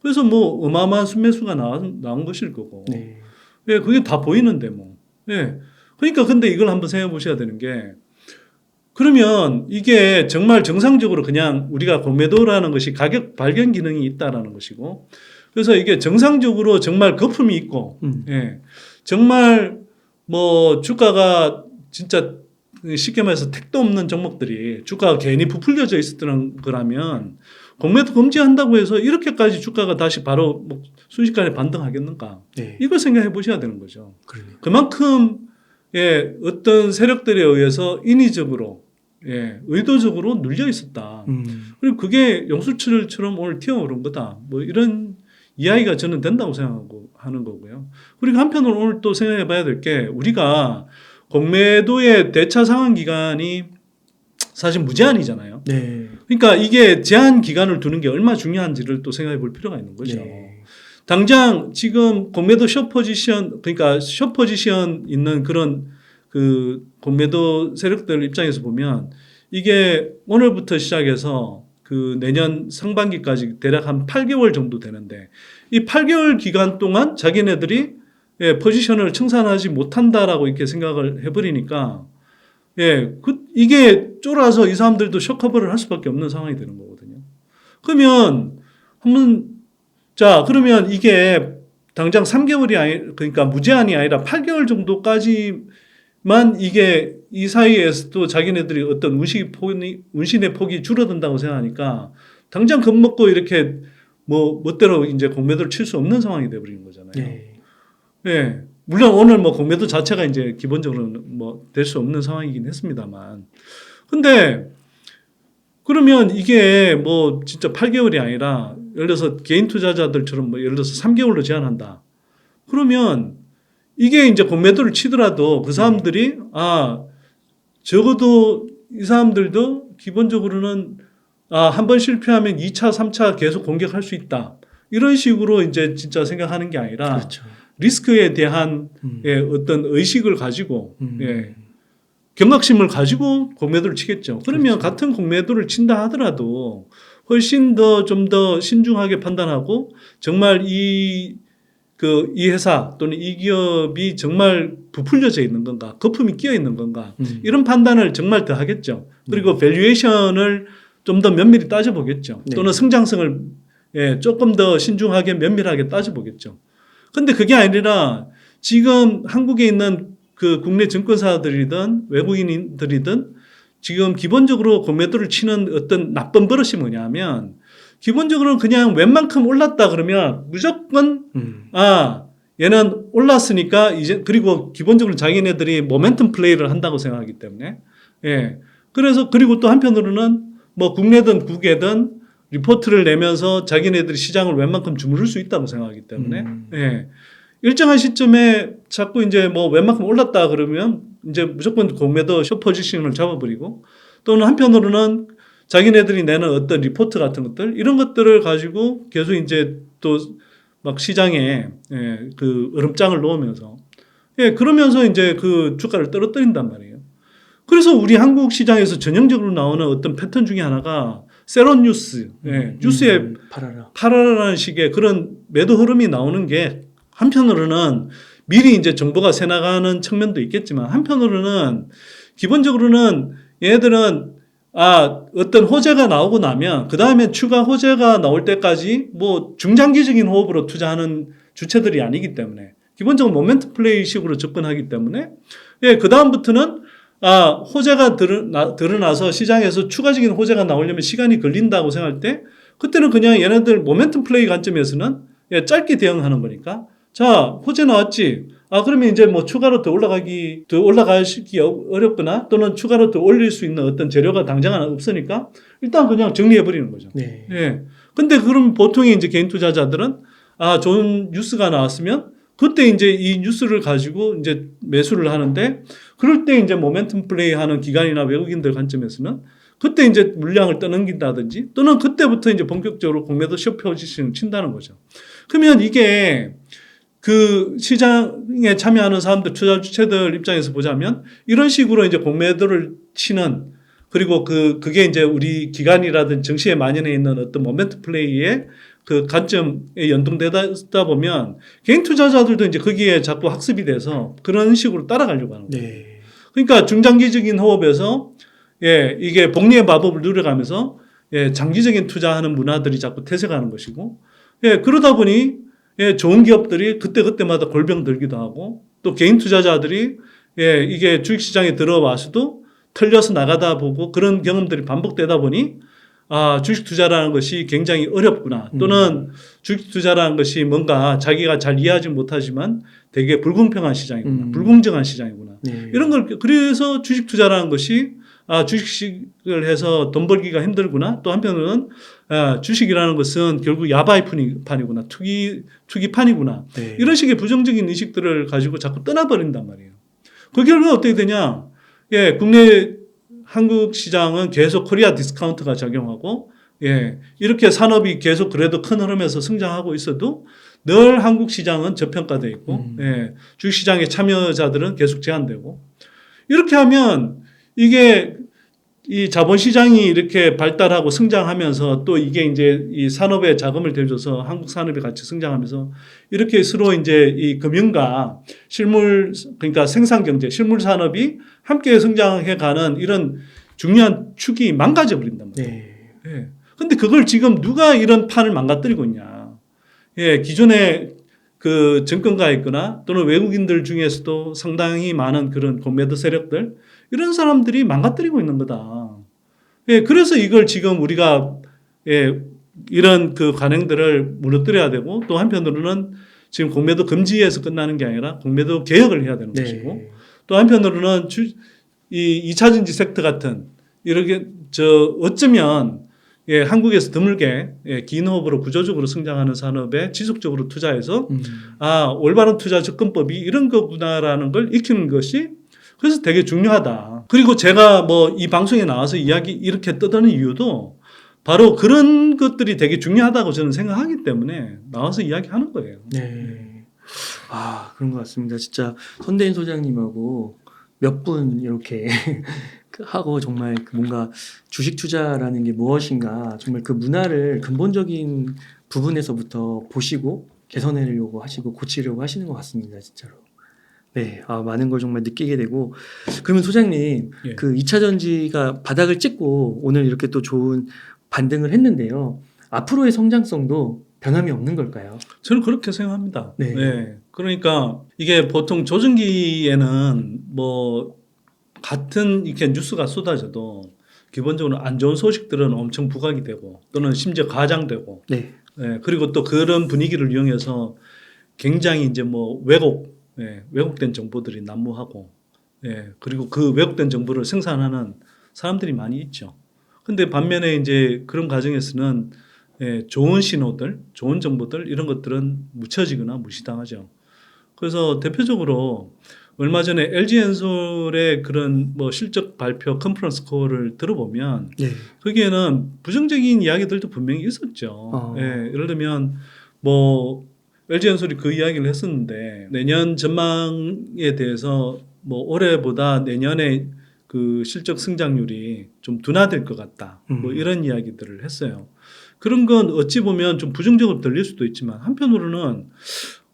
그래서 뭐 어마어마한 순매수가 나온 것일 거고. 네. 예, 그게 다 보이는데 뭐. 예. 그러니까 근데 이걸 한번 생각해 보셔야 되는 게 그러면 이게 정말 정상적으로 그냥 우리가 공매도라는 것이 가격 발견 기능이 있다라는 것이고 그래서 이게 정상적으로 정말 거품이 있고, 예, 정말 뭐 주가가 진짜 쉽게 말해서 택도 없는 종목들이 주가가 괜히 부풀려져 있었던 거라면 공매도 금지한다고 해서 이렇게까지 주가가 다시 바로 뭐 순식간에 반등하겠는가? 네. 이걸 생각해 보셔야 되는 거죠. 그러네요. 그만큼 예, 어떤 세력들에 의해서 인위적으로 예, 의도적으로 눌려 있었다. 그리고 그게 영수철처럼 오늘 튀어오른 거다. 뭐 이런 이야기가 저는 된다고 생각하고 하는 거고요. 그리고 한편으로 오늘 또 생각해 봐야 될 게 우리가 공매도의 대차 상환 기간이 사실 무제한이잖아요. 네. 그러니까 이게 제한 기간을 두는 게 얼마나 중요한지를 또 생각해 볼 필요가 있는 거죠. 네. 당장 지금 공매도 숏포지션, 그러니까 숏포지션 있는 그런 그 공매도 세력들 입장에서 보면 이게 오늘부터 시작해서 그 내년 상반기까지 대략 한 8개월 정도 되는데 이 8개월 기간 동안 자기네들이 예, 포지션을 청산하지 못한다라고 이렇게 생각을 해버리니까 예, 이게 쫄아서 이 사람들도 숏커버를 할 수밖에 없는 상황이 되는 거거든요. 그러면 그러면 이게 당장 3개월이 그러니까 무제한이 아니라 8개월 정도까지만 이게 이 사이에서도 자기네들이 어떤 운신의 폭이 줄어든다고 생각하니까 당장 겁먹고 이렇게 뭐 멋대로 이제 공매도를 칠 수 없는 상황이 돼버리는 거잖아요. 네. 예. 물론 오늘 뭐 공매도 자체가 이제 기본적으로는 뭐 될 수 없는 상황이긴 했습니다만. 근데 그러면 이게 뭐 진짜 8개월이 아니라 예를 들어서 개인 투자자들처럼 뭐 예를 들어서 3개월로 제한한다. 그러면 이게 이제 공매도를 치더라도 그 사람들이 적어도 이 사람들도 기본적으로는 한 번 실패하면 2차, 3차 계속 공격할 수 있다. 이런 식으로 이제 진짜 생각하는 게 아니라 그렇죠. 리스크에 대한 예, 어떤 의식을 가지고 예, 경각심을 가지고 공매도를 치겠죠. 그러면 그렇죠. 같은 공매도를 친다 하더라도 훨씬 더 좀 더 신중하게 판단하고 정말 이 회사 또는 이 기업이 정말 부풀려져 있는 건가, 거품이 끼어 있는 건가 이런 판단을 정말 더 하겠죠. 그리고 밸류에이션을 좀 더 면밀히 따져보겠죠. 네. 또는 성장성을 예, 조금 더 신중하게 면밀하게 따져보겠죠. 근데 그게 아니라 지금 한국에 있는 그 국내 증권사들이든 외국인들이든 지금 기본적으로 공매도를 치는 어떤 나쁜 버릇이 뭐냐면 기본적으로는 그냥 웬만큼 올랐다 그러면 무조건 얘는 올랐으니까 이제 그리고 기본적으로 자기네들이 모멘텀 플레이를 한다고 생각하기 때문에 예. 그래서 그리고 또 한편으로는 뭐 국내든 국외든 리포트를 내면서 자기네들이 시장을 웬만큼 주무를 수 있다고 생각하기 때문에 예. 일정한 시점에 자꾸 이제 뭐 웬만큼 올랐다 그러면 이제 무조건 공매도 숏포지션을 잡아버리고 또는 한편으로는 자기네들이 내는 어떤 리포트 같은 것들 이런 것들을 가지고 계속 이제 또 막 시장에 예, 그 얼음장을 놓으면서 예, 그러면서 이제 그 주가를 떨어뜨린단 말이에요. 그래서 우리 한국 시장에서 전형적으로 나오는 어떤 패턴 중에 하나가 세론 뉴스, 예, 뉴스에 팔아라라는 식의 그런 매도 흐름이 나오는 게 한편으로는 미리 이제 정보가 새 나가는 측면도 있겠지만 한편으로는 기본적으로는 얘네들은 어떤 호재가 나오고 나면 그 다음에 추가 호재가 나올 때까지 뭐 중장기적인 호흡으로 투자하는 주체들이 아니기 때문에 기본적으로 모멘트 플레이 식으로 접근하기 때문에 예, 그 다음부터는 호재가 드러나서 시장에서 추가적인 호재가 나오려면 시간이 걸린다고 생각할 때 그때는 그냥 얘네들 모멘텀 플레이 관점에서는 예, 짧게 대응하는 거니까 자, 호재 나왔지. 그러면 이제 뭐 추가로 더 올라가기 어렵거나 또는 추가로 더 올릴 수 있는 어떤 재료가 당장은 없으니까 일단 그냥 정리해버리는 거죠. 네. 예. 근데 그럼 보통의 이제 개인 투자자들은 좋은 뉴스가 나왔으면 그때 이제 이 뉴스를 가지고 이제 매수를 하는데 그럴 때 이제 모멘텀 플레이 하는 기관이나 외국인들 관점에서는 그때 이제 물량을 떠넘긴다든지 또는 그때부터 이제 본격적으로 공매도 숏포지션을 친다는 거죠. 그러면 이게 그 시장에 참여하는 사람들, 투자 주체들 입장에서 보자면 이런 식으로 이제 공매도를 치는 그리고 그게 이제 우리 기관이라든 증시에 만연해 있는 어떤 모멘트 플레이의 그 관점에 연동되다 보면 개인 투자자들도 이제 거기에 자꾸 학습이 돼서 그런 식으로 따라가려고 하는 거예요. 네. 그러니까 중장기적인 호흡에서 예, 이게 복리의 마법을 누려가면서 예, 장기적인 투자하는 문화들이 자꾸 태세가는 것이고 예, 그러다 보니 예, 좋은 기업들이 그때마다 골병 들기도 하고 또 개인 투자자들이 예, 이게 주식시장에 들어와서도 털려서 나가다 보고 그런 경험들이 반복되다 보니 아, 주식 투자라는 것이 굉장히 어렵구나. 또는 주식 투자라는 것이 뭔가 자기가 잘 이해하지 못하지만 되게 불공평한 시장이구나. 불공정한 시장이구나. 네. 이런 걸 그래서 주식 투자라는 것이 아, 주식을 해서 돈 벌기가 힘들구나. 또 한편으로는 아, 주식이라는 것은 결국 야바이판이구나. 투기판이구나. 네. 이런 식의 부정적인 의식들을 가지고 자꾸 떠나버린단 말이에요. 그 결과 어떻게 되냐. 예, 국내 한국 시장은 계속 코리아 디스카운트가 작용하고, 예, 이렇게 산업이 계속 그래도 큰 흐름에서 성장하고 있어도 늘 한국 시장은 저평가되어 있고, 예, 주식 시장의 참여자들은 계속 제한되고, 이렇게 하면 이게 이 자본시장이 이렇게 발달하고 성장하면서 또 이게 이제 이 산업에 자금을 대줘서 한국 산업이 같이 성장하면서 이렇게 서로 이제 이 금융과 실물, 그러니까 생산경제, 실물 산업이 함께 성장해 가는 이런 중요한 축이 망가져 버린단 말이에요. 네. 예. 근데 그걸 지금 누가 이런 판을 망가뜨리고 있냐. 예, 기존에 그 정권가에 있거나 또는 외국인들 중에서도 상당히 많은 그런 공매도 세력들 이런 사람들이 망가뜨리고 있는 거다. 예, 그래서 이걸 지금 우리가 예, 이런 그 관행들을 무너뜨려야 되고 또 한편으로는 지금 공매도 금지에서 끝나는 게 아니라 공매도 개혁을 해야 되는 네. 것이고 또 한편으로는 이 2차 전지 섹터 같은 이렇게 어쩌면 예, 한국에서 드물게 예, 긴 호흡으로 구조적으로 성장하는 산업에 지속적으로 투자해서 아, 올바른 투자 접근법이 이런 거구나라는 걸 익히는 것이 그래서 되게 중요하다. 그리고 제가 뭐 이 방송에 나와서 이야기 이렇게 떠드는 이유도 바로 그런 것들이 되게 중요하다고 저는 생각하기 때문에 나와서 이야기하는 거예요. 네. 아, 그런 것 같습니다. 진짜 선대인 소장님하고 몇 분 이렇게 하고 정말 뭔가 주식 투자라는 게 무엇인가 정말 그 문화를 근본적인 부분에서부터 보시고 개선하려고 하시고 고치려고 하시는 것 같습니다. 진짜로. 네, 아, 많은 걸 정말 느끼게 되고 그러면 소장님 예. 그 2차 전지가 바닥을 찍고 오늘 이렇게 또 좋은 반등을 했는데요. 앞으로의 성장성도 변함이 없는 걸까요? 저는 그렇게 생각합니다. 네. 네. 그러니까 이게 보통 조정기에는 뭐 같은 이렇게 뉴스가 쏟아져도 기본적으로 안 좋은 소식들은 엄청 부각이 되고 또는 심지어 과장되고 네. 예, 그리고 또 그런 분위기를 이용해서 굉장히 이제 뭐 왜곡된 정보들이 난무하고 예, 그리고 그 왜곡된 정보를 생산하는 사람들이 많이 있죠. 근데 반면에 이제 그런 과정에서는 예, 좋은 신호들, 좋은 정보들 이런 것들은 묻혀지거나 무시당하죠. 그래서 대표적으로 얼마 전에 LG엔솔의 그런 뭐 실적 발표 컨퍼런스 콜을 들어보면 네. 거기에는 부정적인 이야기들도 분명히 있었죠. 예, 예를 들면 뭐 LG엔솔이 그 이야기를 했었는데 내년 전망에 대해서 뭐 올해보다 내년에 그 실적 성장률이 좀 둔화될 것 같다. 뭐 이런 이야기들을 했어요. 그런 건 어찌 보면 좀 부정적으로 들릴 수도 있지만 한편으로는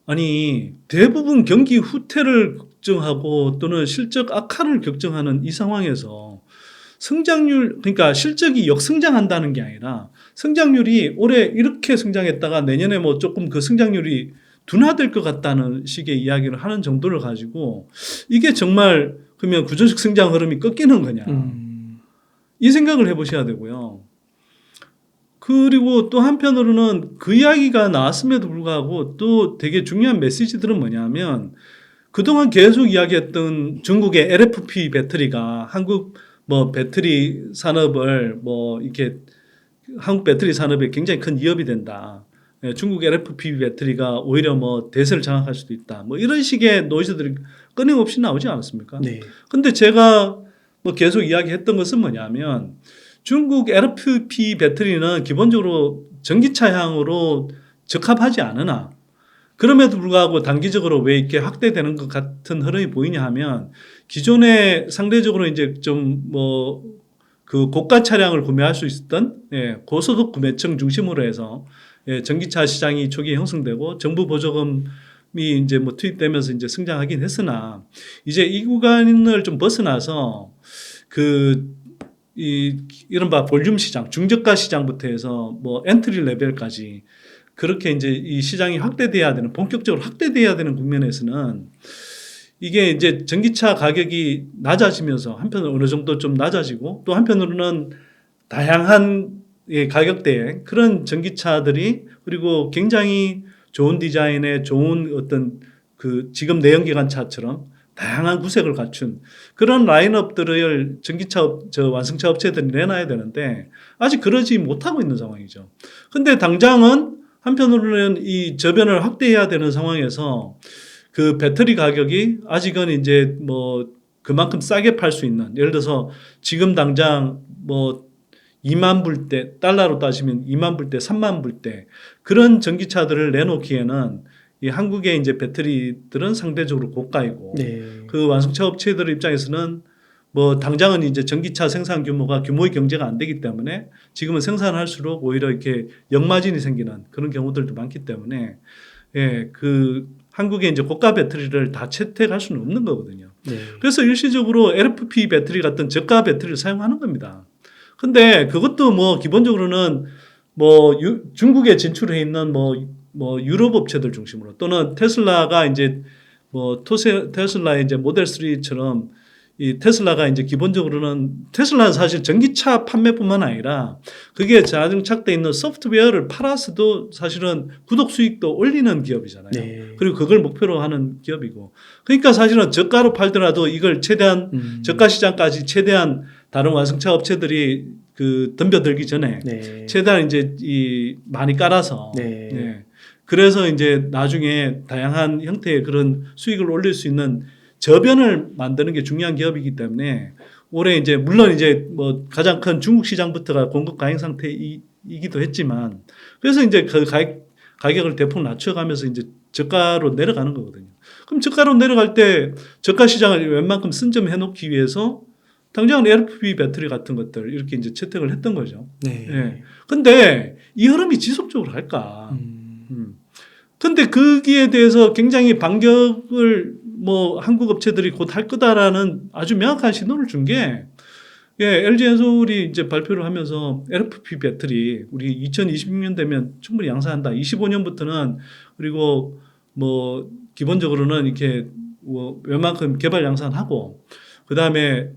아니 대부분 경기 후퇴를 걱정하고 또는 실적 악화를 걱정하는 이 상황에서 성장률 그러니까 실적이 역성장한다는 게 아니라 성장률이 올해 이렇게 성장했다가 내년에 뭐 조금 그 성장률이 둔화될 것 같다는 식의 이야기를 하는 정도를 가지고 이게 정말 그러면 구조적 성장 흐름이 꺾이는 거냐 이 생각을 해보셔야 되고요. 그리고 또 한편으로는 그 이야기가 나왔음에도 불구하고 또 되게 중요한 메시지들은 뭐냐면 그동안 계속 이야기했던 중국의 LFP 배터리가 한국 뭐 배터리 산업을 뭐 이렇게 한국 배터리 산업에 굉장히 큰 위협이 된다. 중국 LFP 배터리가 오히려 뭐 대세를 장악할 수도 있다. 뭐 이런 식의 노이즈들이 끊임없이 나오지 않았습니까? 네. 근데 제가 뭐 계속 이야기했던 것은 뭐냐면 중국 LFP 배터리는 기본적으로 전기차향으로 적합하지 않으나 그럼에도 불구하고 단기적으로 왜 이렇게 확대되는 것 같은 흐름이 보이냐 하면 기존에 상대적으로 이제 좀 뭐 그 고가 차량을 구매할 수 있었던 고소득 구매층 중심으로 해서 전기차 시장이 초기에 형성되고 정부 보조금이 이제 뭐 투입되면서 이제 성장하긴 했으나 이제 이 구간을 좀 벗어나서 이른바 볼륨 시장, 중저가 시장부터 해서 뭐 엔트리 레벨까지 그렇게 이제 이 시장이 확대돼야 되는, 본격적으로 확대돼야 되는 국면에서는 이게 이제 전기차 가격이 낮아지면서 한편으로 어느 정도 좀 낮아지고 또 한편으로는 다양한 가격대에 그런 전기차들이 그리고 굉장히 좋은 디자인의 좋은 어떤 그 지금 내연기관차처럼 다양한 구색을 갖춘 그런 라인업들을 전기차 완성차 업체들이 내놔야 되는데 아직 그러지 못하고 있는 상황이죠. 근데 당장은 한편으로는 이 저변을 확대해야 되는 상황에서 그 배터리 가격이 아직은 이제 뭐 그만큼 싸게 팔 수 있는, 예를 들어서 지금 당장 뭐 2만 불대, 달러로 따지면 2만 불대, 3만 불대 그런 전기차들을 내놓기에는 이 한국의 이제 배터리들은 상대적으로 고가이고 네. 그 완성차 업체들 입장에서는 뭐 당장은 이제 전기차 생산 규모의 경제가 안 되기 때문에 지금은 생산할수록 오히려 이렇게 역마진이 생기는 그런 경우들도 많기 때문에 예, 그 한국의 이제 고가 배터리를 다 채택할 수는 없는 거거든요. 네. 그래서 일시적으로 LFP 배터리 같은 저가 배터리를 사용하는 겁니다. 근데 그것도 뭐 기본적으로는 뭐 중국에 진출해 있는 뭐 유럽 업체들 중심으로 또는 테슬라가 이제 뭐 테슬라의 이제 모델 3처럼 이 테슬라가 이제 기본적으로는 테슬라는 사실 전기차 판매뿐만 아니라 그게 자동차돼 있는 소프트웨어를 팔아서도 사실은 구독 수익도 올리는 기업이잖아요. 네. 그리고 그걸 목표로 하는 기업이고 그러니까 사실은 저가로 팔더라도 이걸 최대한 저가 시장까지 최대한 다른 완성차 업체들이 그 덤벼들기 전에 네. 최대한 이제 이 많이 깔아서 네. 네. 그래서 이제 나중에 다양한 형태의 그런 수익을 올릴 수 있는 저변을 만드는 게 중요한 기업이기 때문에 올해 이제 물론 이제 뭐 가장 큰 중국 시장부터가 공급 가행 상태이기도 했지만 그래서 이제 그 가격을 대폭 낮춰가면서 이제 저가로 내려가는 거거든요. 그럼 저가로 내려갈 때 저가 시장을 웬만큼 선점해 놓기 위해서 당장은 LFP 배터리 같은 것들 이렇게 이제 채택을 했던 거죠. 네. 예. 근데 이 흐름이 지속적으로 갈까? 근데 거기에 대해서 굉장히 반격을 뭐 한국 업체들이 곧 할 거다라는 아주 명확한 신호를 준 게 LG엔솔이 이제 발표를 하면서 LFP 배터리 우리 2026년 되면 충분히 양산한다. 25년부터는 그리고 뭐 기본적으로는 이렇게 뭐 웬만큼 개발 양산하고 그 다음에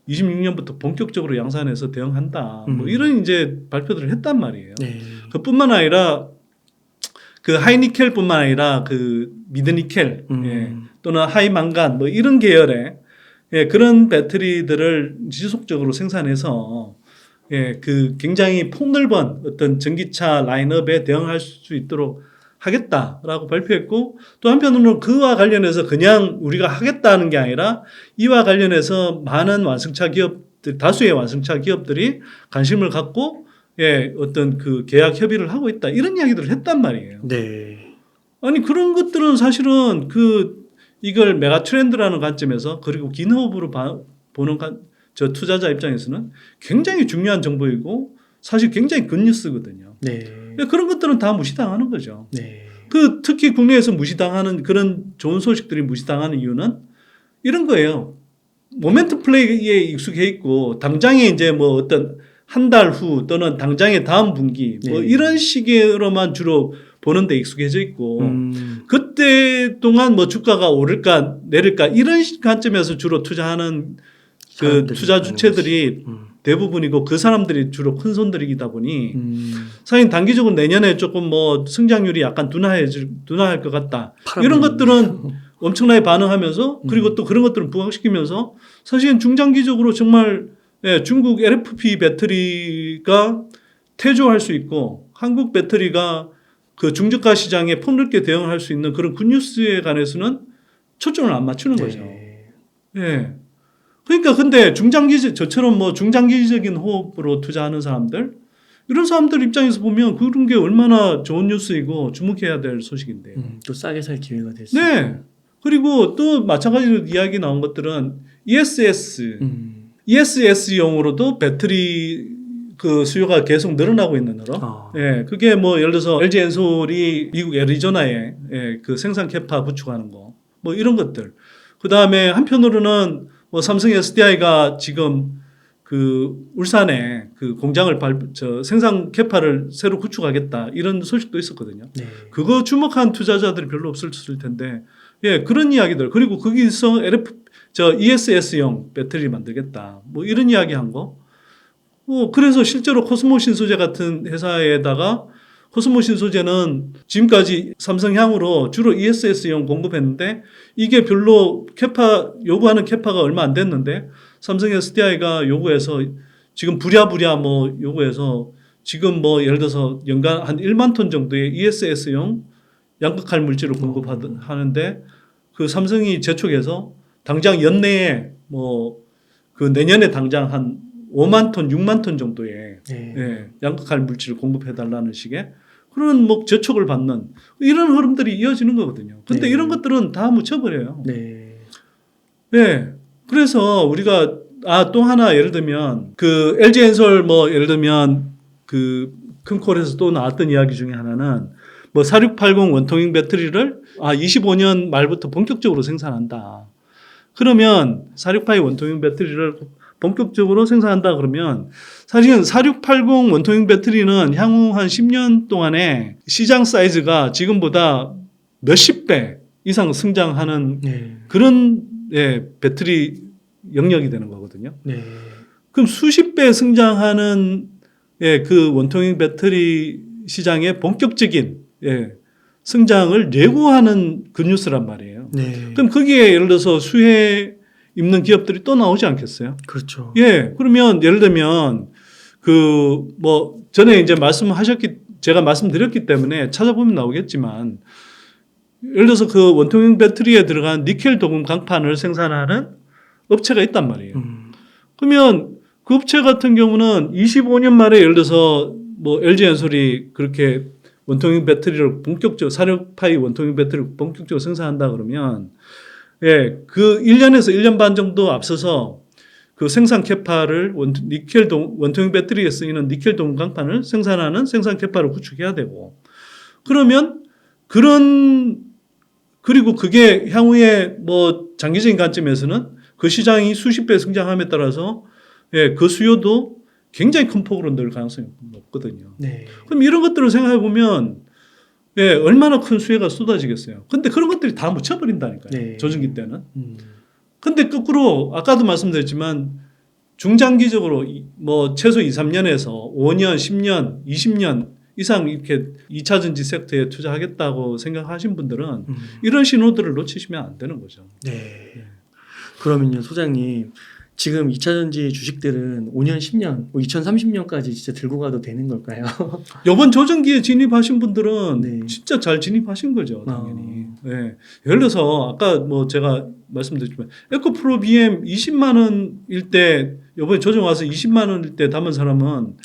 26년부터 본격적으로 양산해서 대응한다. 뭐 이런 이제 발표들을 했단 말이에요. 네. 그뿐만 아니라 그 하이니켈뿐만 아니라 그 미드니켈 예, 또는 하이망간 뭐 이런 계열의 예, 그런 배터리들을 지속적으로 생산해서 예, 그 굉장히 폭넓은 어떤 전기차 라인업에 대응할 수 있도록 하겠다라고 발표했고 또 한편으로는 그와 관련해서 그냥 우리가 하겠다는 게 아니라 이와 관련해서 많은 완성차 기업들 다수의 완성차 기업들이 관심을 갖고 예, 어떤 그 계약 협의를 하고 있다 이런 이야기들을 했단 말이에요. 네. 아니 그런 것들은 사실은 그 이걸 메가 트렌드라는 관점에서 그리고 긴 호흡으로 보는 저 투자자 입장에서는 굉장히 중요한 정보이고 사실 굉장히 굿뉴스거든요. 네. 그런 것들은 다 무시당하는 거죠. 네. 그 특히 국내에서 무시당하는 그런 좋은 소식들이 무시당하는 이유는 이런 거예요. 모멘텀 플레이에 익숙해 있고 당장에 이제 뭐 어떤 한 달 후 또는 당장의 다음 분기 뭐 네. 이런 식으로만 주로 보는데 익숙해져 있고 그때 동안 뭐 주가가 오를까 내릴까 이런 관점에서 주로 투자하는 그 투자 주체들이 대부분이고 그 사람들이 주로 큰 손들이다 보니 사실 단기적으로 내년에 조금 뭐 성장률이 약간 둔화할 것 같다 이런 것들은 엄청나게 반응하면서 그리고 또 그런 것들을 부각시키면서 사실은 중장기적으로 정말 예, 중국 LFP 배터리가 태조할 수 있고 한국 배터리가 그 중저가 시장에 폭넓게 대응할 수 있는 그런 굿뉴스에 관해서는 초점을 안 맞추는 거죠. 예. 그러니까 근데 저처럼 뭐 중장기적인 호흡으로 투자하는 사람들 이런 사람들 입장에서 보면 그런 게 얼마나 좋은 뉴스이고 주목해야 될 소식인데. 또 싸게 살 기회가 됐어. 네. 그리고 또 마찬가지로 이야기 나온 것들은 ESS용으로도 배터리 그 수요가 계속 늘어나고 있는 으로. 예, 그게 뭐 예를 들어서 LG엔솔이 미국 애리조나에 예, 그 생산 캐파 구축하는 거, 뭐 이런 것들. 그 다음에 한편으로는 뭐 삼성 SDI가 지금 그 울산에 그 공장을 생산 캐파를 새로 구축하겠다 이런 소식도 있었거든요. 네. 그거 주목한 투자자들이 별로 없을 텐데, 예, 그런 이야기들. 그리고 거기서 ESS용 배터리 만들겠다. 뭐 이런 이야기 한 거. 그래서 실제로 코스모 신소재 같은 회사에다가 코스모 신소재는 지금까지 삼성향으로 주로 ESS용 공급했는데 이게 별로 요구하는 캐파가 얼마 안 됐는데 삼성 SDI가 요구해서 지금 부랴부랴 뭐 요구해서 지금 뭐 예를 들어서 연간 한 1만 톤 정도의 ESS용 양극할 물질을 공급하는데 그 삼성이 재촉해서 당장 연내에 뭐 그 내년에 당장 한 5만 톤, 6만 톤 정도의 예, 양극할 물질을 공급해달라는 식의 그런 뭐 재촉을 받는 이런 흐름들이 이어지는 거거든요. 근데 이런 것들은 다 묻혀버려요. 네. 그래서 우리가 또 하나 예를 들면 그 LG엔솔 뭐 예를 들면 그 큰 콜에서 또 나왔던 이야기 중에 하나는 뭐 4680 원통형 배터리를 25년 말부터 본격적으로 생산한다. 그러면 4680 원통형 배터리를 본격적으로 생산한다 그러면 사실은 4680 원통형 배터리는 향후 한 10년 동안에 시장 사이즈가 지금보다 몇십 배 이상 성장하는 그런 배터리 영역이 되는 거거든요. 그럼 수십 배 성장하는 그 원통형 배터리 시장의 본격적인 성장을 예고하는 그 뉴스란 말이에요. 그럼 거기에 예를 들어서 수혜 입는 기업들이 또 나오지 않겠어요? 그렇죠. 예. 그러면 예를 들면 그 뭐 전에 이제 제가 말씀드렸기 때문에 찾아보면 나오겠지만 예를 들어서 그 원통형 배터리에 들어간 니켈 도금 강판을 생산하는 업체가 있단 말이에요. 그러면 그 업체 같은 경우는 25년 말에 예를 들어서 뭐 LG엔솔이 그렇게 원통형 배터리를 본격적으로 46파이 원통형 배터리를 본격적으로 생산한다 그러면 그 1년에서 1년 반 정도 앞서서 그 생산 캐파를 원통형 배터리에 쓰이는 니켈 도금 강판을 생산하는 생산 캐파를 구축해야 되고 그러면 그리고 그게 향후에 뭐 장기적인 관점에서는 그 시장이 수십 배 성장함에 따라서 그 수요도 굉장히 큰 폭으로 늘 가능성이 높거든요. 그럼 이런 것들을 생각해 보면 얼마나 큰 수혜가 쏟아지겠어요. 근데 그런 것들이 다 묻혀버린다니까요. 조정기 때는. 근데 거꾸로 아까도 말씀드렸지만 중장기적으로 뭐 최소 2, 3년에서 5년, 10년, 20년 이상 이렇게 2차 전지 섹터에 투자하겠다고 생각하신 분들은 이런 신호들을 놓치시면 안 되는 거죠. 그러면요, 소장님. 지금 2차 전지 주식들은 5년, 10년, 뭐 2030년까지 진짜 들고 가도 되는 걸까요? 이번 조정기에 진입하신 분들은 진짜 잘 진입하신 거죠, 당연히. 예를 들어서 아까 뭐 제가 말씀드렸지만 에코프로 BM 20만 원일 때 이번에 조정 와서 20만 원일 때 담은 사람은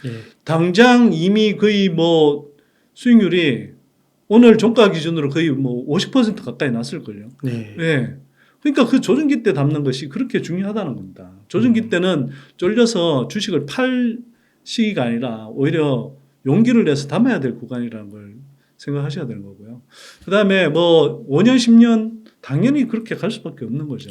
당장 이미 거의 뭐 수익률이 오늘 종가 기준으로 거의 뭐 50% 가까이 났을걸요. 그러니까 그 조정기 때 담는 것이 그렇게 중요하다는 겁니다. 조정기 때는 쫄려서 주식을 팔 시기가 아니라 오히려 용기를 내서 담아야 될 구간이라는 걸 생각하셔야 되는 거고요. 그 다음에 뭐 5년, 10년 당연히 그렇게 갈 수밖에 없는 거죠.